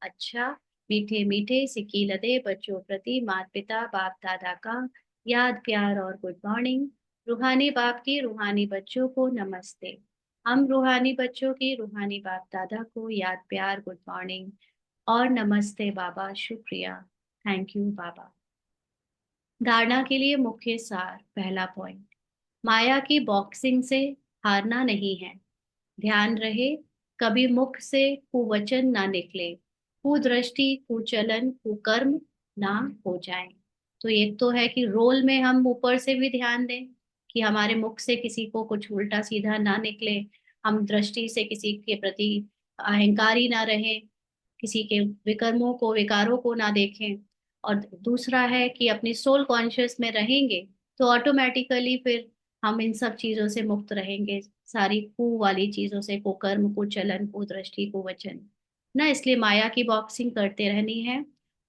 अच्छा, मीठे मीठे सिक्की लदे बच्चों प्रति माता पिता बाप दादा का याद प्यार और गुड मॉर्निंग। रूहानी बाप की रूहानी बच्चों को नमस्ते। हम रूहानी बच्चों की रूहानी बाप दादा को याद प्यार गुड मॉर्निंग और नमस्ते बाबा, शुक्रिया, थैंक यू बाबा। धारणा के लिए मुख्य सार। पहला पॉइंट, माया की बॉक्सिंग से हारना नहीं है। ध्यान रहे, कभी मुख से कुवचन ना निकले, कुदृष्टि कुचलन कुकर्म ना हो जाए। तो एक तो है कि रोल में हम ऊपर से भी ध्यान दें कि हमारे मुख से किसी को कुछ उल्टा सीधा ना निकले, हम दृष्टि से किसी के प्रति अहंकारी ना रहें, किसी के विकर्मों को विकारों को ना देखें। और दूसरा है कि अपनी सोल कॉन्शियस में रहेंगे तो ऑटोमेटिकली फिर हम इन सब चीजों से मुक्त रहेंगे, सारी कु वाली चीजों से, कुकर्म कुचलन कुदृष्टि कुवचन ना। इसलिए माया की बॉक्सिंग करते रहनी है।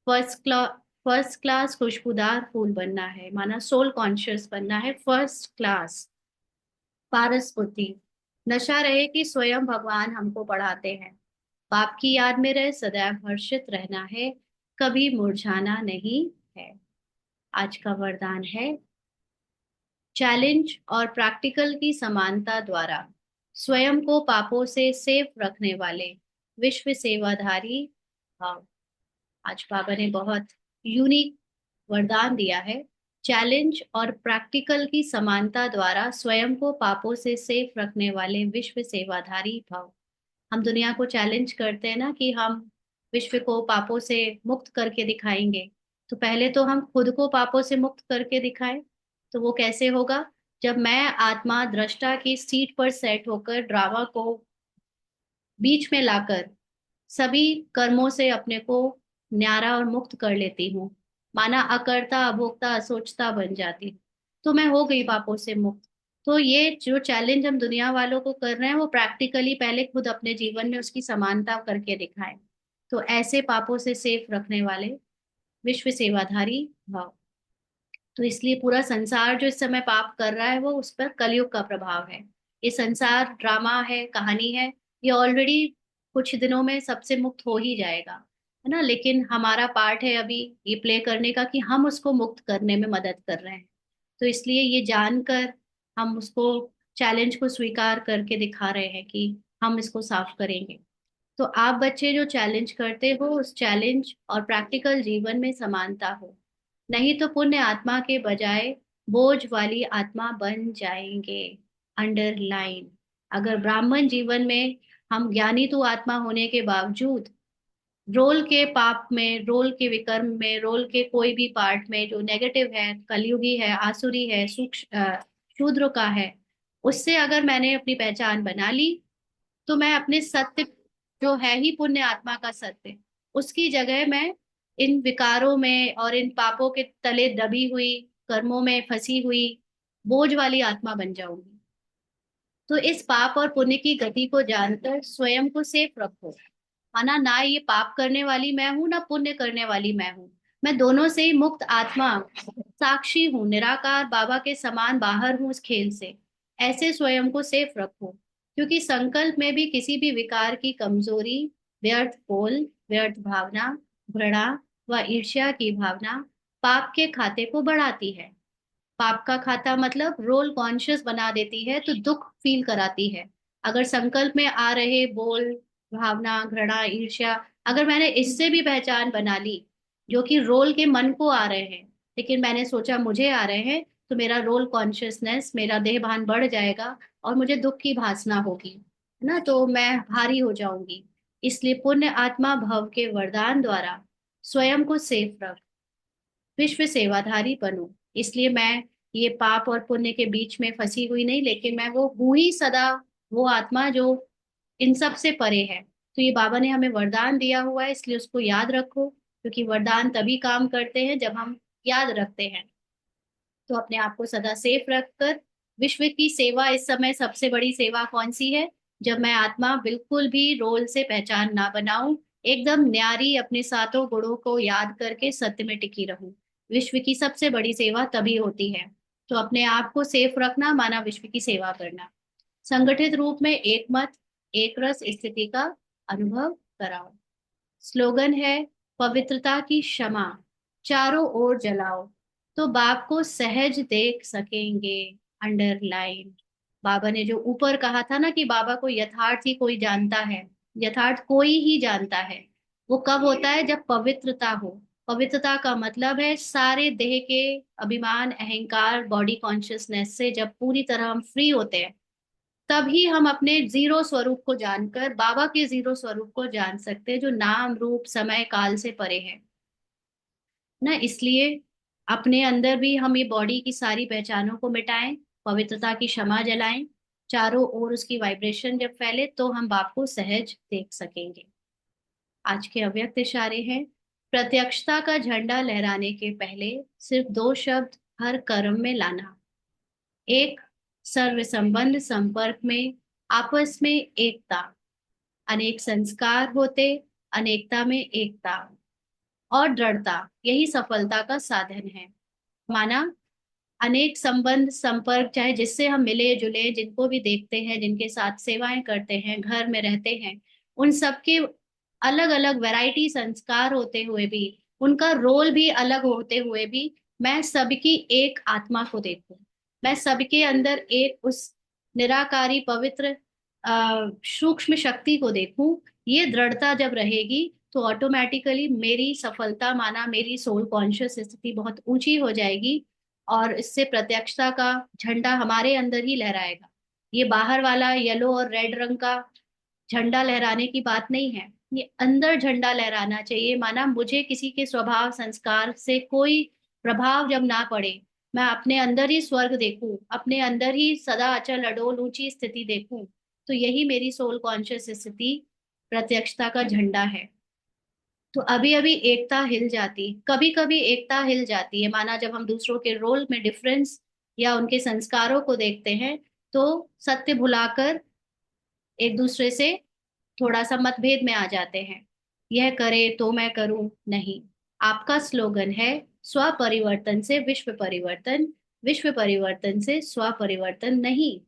फर्स्ट क्लास खुशबूदार फूल बनना है, माना सोल कॉन्शियस बनना है, फर्स्ट क्लास। पारस बुद्धि, नशा रहे कि स्वयं भगवान हमको पढ़ाते हैं। बाप की याद में रहे, सदैव हर्षित रहना है, कभी मुरझाना नहीं है। आज का वरदान है, चैलेंज और प्रैक्टिकल की समानता द्वारा स्वयं को पापों से सेफ रखने वाले विश्व सेवाधारी भाव। आज बाबा ने बहुत यूनिक वरदान दिया है। चैलेंज और प्रैक्टिकल की समानता द्वारा स्वयं को पापों से सेफ रखने वाले विश्व सेवाधारी भाव। हम दुनिया को चैलेंज करते हैं ना कि हम विश्व को पापों से मुक्त करके दिखाएंगे। तो पहले तो हम खुद को पापों से मुक्त करके दिखाएं। तो वो कैसे होगा? जब मैं आत्मा दृष्टा की सीट पर सेट होकर ड्रामा को बीच में लाकर सभी कर्मों से अपने को न्यारा और मुक्त कर लेती हूँ, माना अकर्ता अभोक्ता असोचता बन जाती हूँ, तो मैं हो गई पापों से मुक्त। तो ये जो चैलेंज हम दुनिया वालों को कर रहे हैं, वो प्रैक्टिकली पहले खुद अपने जीवन में उसकी समानता करके दिखाएं। तो ऐसे पापों से सेफ रखने वाले विश्व सेवाधारी भाव। तो इसलिए पूरा संसार जो इस समय पाप कर रहा है, वो उस पर कलयुग का प्रभाव है। ये संसार ड्रामा है, कहानी है, ये ऑलरेडी कुछ दिनों में सबसे मुक्त हो ही जाएगा, है ना। लेकिन हमारा पार्ट है अभी ये प्ले करने का कि हम उसको मुक्त करने में मदद कर रहे हैं। तो इसलिए ये जानकर हम उसको चैलेंज को स्वीकार करके दिखा रहे हैं कि हम इसको साफ करेंगे। तो आप बच्चे जो चैलेंज करते हो, उस चैलेंज और प्रैक्टिकल जीवन में समानता हो, नहीं तो पुण्य आत्मा के बजाय बोझ वाली आत्मा बन जाएंगे। अंडरलाइन, अगर ब्राह्मण जीवन में हम ज्ञानी तो आत्मा होने के बावजूद रोल के पाप में, रोल के विकर्म में, रोल के कोई भी पार्ट में जो नेगेटिव है, कलयुगी है, आसुरी है, सूक्ष्म शूद्र का है, उससे अगर मैंने अपनी पहचान बना ली, तो मैं अपने सत्य जो है ही पुण्य आत्मा का सत्य, उसकी जगह मैं इन विकारों में और इन पापों के तले दबी हुई, कर्मों में फंसी हुई बोझ वाली आत्मा बन जाऊंगी। तो इस पाप और पुण्य की गति को जानकर स्वयं को सेफ रखो। माना ना ये पाप करने वाली मैं हूं ना पुण्य करने वाली मैं हूं, मैं दोनों से ही मुक्त आत्मा साक्षी हूँ, निराकार बाबा के समान बाहर हूँ इस खेल से। ऐसे स्वयं को सेफ रखो, क्योंकि संकल्प में भी किसी भी विकार की कमजोरी, व्यर्थ बोल, व्यर्थ भावना, घृणा व ईर्ष्या की भावना पाप के खाते को बढ़ाती है। पाप का खाता मतलब रोल कॉन्शियस बना देती है, तो दुख फील कराती है। अगर संकल्प में आ रहे बोल, भावना, घृणा, ईर्ष्या, अगर मैंने इससे भी पहचान बना ली, जो कि रोल के मन को आ रहे हैं, लेकिन मैंने सोचा मुझे आ रहे हैं, तो मेरा रोल कॉन्शियसनेस, मेरा देह भान बढ़ जाएगा और मुझे दुख की भासना होगी, है ना, तो मैं भारी हो जाऊंगी। इसलिए पुण्य आत्मा भव के वरदान द्वारा स्वयं को सेफ रख, विश्व सेवाधारी बनूं। इसलिए मैं ये पाप और पुण्य के बीच में फंसी हुई नहीं, लेकिन मैं वो हूं ही सदा, वो आत्मा जो इन सब से परे है। तो ये बाबा ने हमें वरदान दिया हुआ है, इसलिए उसको याद रखो, क्योंकि वरदान तभी काम करते हैं जब हम याद रखते हैं। तो अपने आप को सदा सेफ रखकर विश्व की सेवा, इस समय सबसे बड़ी सेवा कौन सी है? जब मैं आत्मा बिल्कुल भी रोल से पहचान ना बनाऊं, एकदम न्यारी अपने सातों गुणों को याद करके सत्य में टिकी रहूं, विश्व की सबसे बड़ी सेवा तभी होती है। तो अपने आप को सेफ रखना माना विश्व की सेवा करना। संगठित रूप में एक मत, एक रस स्थिति का अनुभव कराओ। स्लोगन है, पवित्रता की क्षमा चारों ओर जलाओ, तो बाप को सहज देख सकेंगे। अंडरलाइन। बाबा ने जो ऊपर कहा था ना कि बाबा को यथार्थ ही कोई जानता है, यथार्थ कोई ही जानता है, वो कब होता है? जब पवित्रता हो। पवित्रता का मतलब है सारे देह के अभिमान, अहंकार, बॉडी कॉन्शियसनेस से जब पूरी तरह हम फ्री होते हैं, तभी हम अपने जीरो स्वरूप को जानकर बाबा के जीरो स्वरूप को जान सकते हैं, जो नाम रूप समय काल से परे है ना। इसलिए अपने अंदर भी हम ये बॉडी की सारी पहचानों को मिटाएं, पवित्रता की क्षमा जलाएं, चारों ओर उसकी वाइब्रेशन जब फैले तो हम बाप को सहज देख सकेंगे। आज के अव्यक्त इशारे हैं, प्रत्यक्षता का झंडा लहराने के पहले सिर्फ दो शब्द हर कर्म में लाना। एक, सर्व संबंध संपर्क में आपस में एकता, अनेक संस्कार होते अनेकता में एकता, और दृढ़ता यही सफलता का साधन है। माना अनेक संबंध संपर्क, चाहे जिससे हम मिले जुले, जिनको भी देखते हैं, जिनके साथ सेवाएं करते हैं, घर में रहते हैं, उन सबके अलग अलग वैरायटी संस्कार होते हुए भी, उनका रोल भी अलग होते हुए भी, मैं सबकी एक आत्मा को देखूं, मैं सबके अंदर एक उस निराकारी पवित्र सूक्ष्म शक्ति को देखूं। ये दृढ़ता जब रहेगी तो ऑटोमेटिकली मेरी सफलता, माना मेरी सोल कॉन्शियस स्थिति बहुत ऊंची हो जाएगी, और इससे प्रत्यक्षता का झंडा हमारे अंदर ही लहराएगा। ये बाहर वाला येलो और रेड रंग का झंडा लहराने की बात नहीं है, ये अंदर झंडा लहराना चाहिए। माना मुझे किसी के स्वभाव संस्कार से कोई प्रभाव जब ना पड़े, मैं अपने अंदर ही स्वर्ग देखूं, अपने अंदर ही सदा अचल अडोल ऊंची स्थिति देखूं, तो यही मेरी सोल कॉन्शियस स्थिति प्रत्यक्षता का झंडा है। तो अभी अभी एकता हिल जाती, कभी कभी एकता हिल जाती है, माना जब हम दूसरों के रोल में डिफरेंस या उनके संस्कारों को देखते हैं, तो सत्य भुलाकर एक दूसरे से थोड़ा सा मतभेद में आ जाते हैं। यह करे तो मैं करूं नहीं। आपका स्लोगन है, स्व परिवर्तन से विश्व परिवर्तन, विश्व परिवर्तन से स्व परिवर्तन नहीं।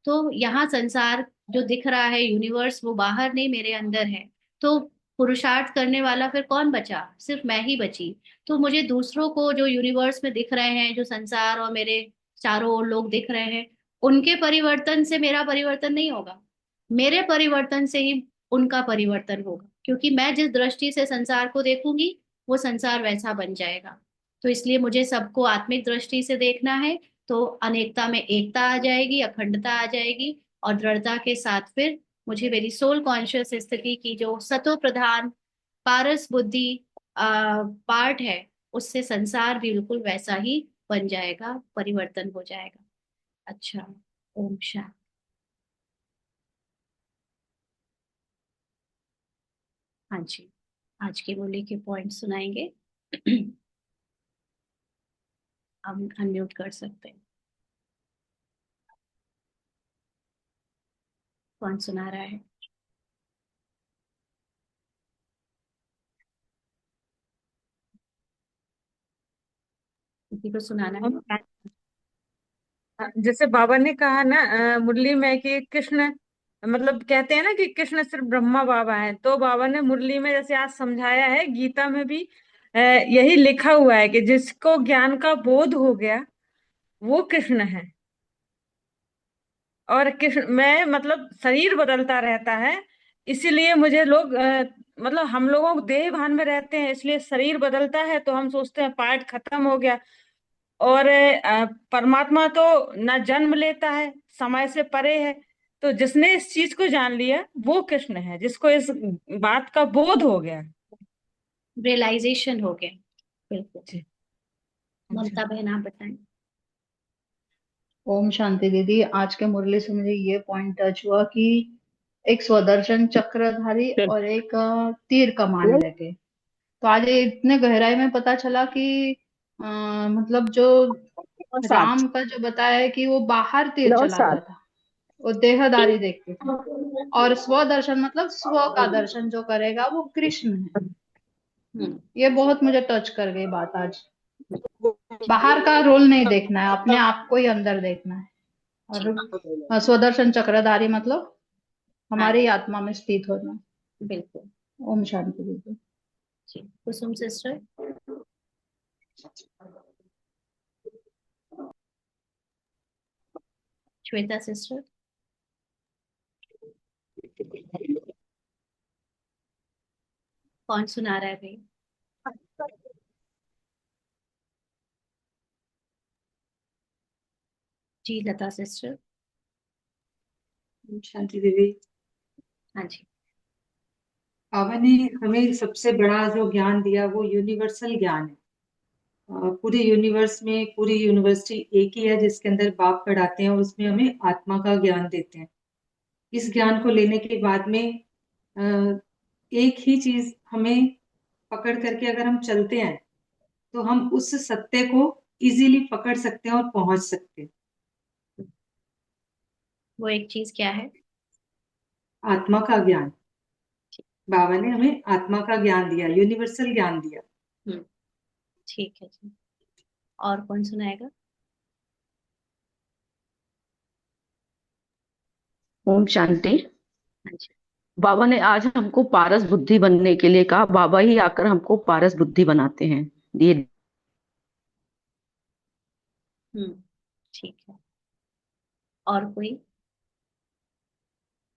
तो यहाँ संसार जो दिख रहा है, यूनिवर्स, वो बाहर नहीं, मेरे अंदर है। तो पुरुषार्थ करने वाला फिर कौन बचा? सिर्फ मैं ही बची। तो मुझे दूसरों को जो यूनिवर्स में दिख रहे हैं, जो संसार और मेरे चारों ओर लोग दिख रहे हैं, उनके परिवर्तन से मेरा परिवर्तन नहीं होगा, मेरे परिवर्तन से ही उनका परिवर्तन होगा, क्योंकि मैं जिस दृष्टि से संसार को देखूंगी वो संसार वैसा बन जाएगा। तो इसलिए मुझे सबको आत्मिक दृष्टि से देखना है, तो अनेकता में एकता आ जाएगी, अखंडता आ जाएगी, और दृढ़ता के साथ फिर मुझे मेरी सोल कॉन्शियस स्थिति की जो सतो प्रधान पारस बुद्धि पार्ट है, उससे संसार भी बिल्कुल वैसा ही बन जाएगा, परिवर्तन हो जाएगा। अच्छा, ओम शांति। हाँ जी, आज के बोले के पॉइंट सुनाएंगे। हम अनम्यूट कर सकते हैं। कौन सुना रहा है? किसी को सुनाना है? हम जैसे बाबा ने कहा ना मुरली में कि कृष्ण, मतलब कहते हैं ना कि कृष्ण सिर्फ ब्रह्मा बाबा है, तो बाबा ने मुरली में जैसे आज समझाया है, गीता में भी यही लिखा हुआ है कि जिसको ज्ञान का बोध हो गया वो कृष्ण है। और कृष्ण में मतलब शरीर बदलता रहता है, इसीलिए मुझे लोग मतलब हम लोगों को देह भान में रहते हैं, इसलिए शरीर बदलता है तो हम सोचते हैं पार्ट खत्म हो गया। और परमात्मा तो न जन्म लेता है, समय से परे है। तो जिसने इस चीज को जान लिया वो कृष्ण है, जिसको इस बात का बोध हो गया। रियलाइजेशन हो गया। बिल्कुल। जी। ममता बहन आप बताएं। ओम शांति दीदी, आज के मुरली से मुझे ये पॉइंट टच हुआ कि एक स्वदर्शन चक्रधारी और एक तीर कमान लेके, तो आज ये इतने गहराई में पता चला कि मतलब जो सात राम का जो बताया है कि वो बाहर तीर 9 7। चलाता था, वो देहदारी देखते थे, और स्वदर्शन मतलब स्व का दर्शन जो करेगा वो कृष्ण है। ये बहुत मुझे टच कर गई बात आज। बाहर का रोल नहीं देखना है, अपने आप को ही अंदर देखना है। और स्वदर्शन चक्रधारी मतलब हमारी आत्मा में स्थित होना। बिल्कुल। ओम शांति दीदी। जी, कुसुम सिस्टर। श्वेता सिस्टर। कौन सुना रहा है भाई? जी, लता सिस्टर। शांति देवी। हाँ जी। बाबा ने हमें सबसे बड़ा जो ज्ञान दिया वो यूनिवर्सल ज्ञान है। पूरे यूनिवर्स में पूरी यूनिवर्सिटी एक ही है जिसके अंदर बाप पढ़ाते हैं, और उसमें हमें आत्मा का ज्ञान देते हैं। इस ज्ञान को लेने के बाद में एक ही चीज हमें पकड़ करके अगर हम चलते हैं तो हम उस सत्य को इजीली पकड़ सकते हैं और पहुंच सकते हैं। वो एक चीज क्या है? आत्मा का ज्ञान। बाबा ने हमें आत्मा का ज्ञान दिया, यूनिवर्सल ज्ञान दिया। ठीक है जी। और कौन सुनाएगा? ओम शांति। हाँ जी। बाबा ने आज हमको पारस बुद्धि बनने के लिए कहा, बाबा ही आकर हमको पारस बुद्धि बनाते हैं ये। ठीक है। और कोई?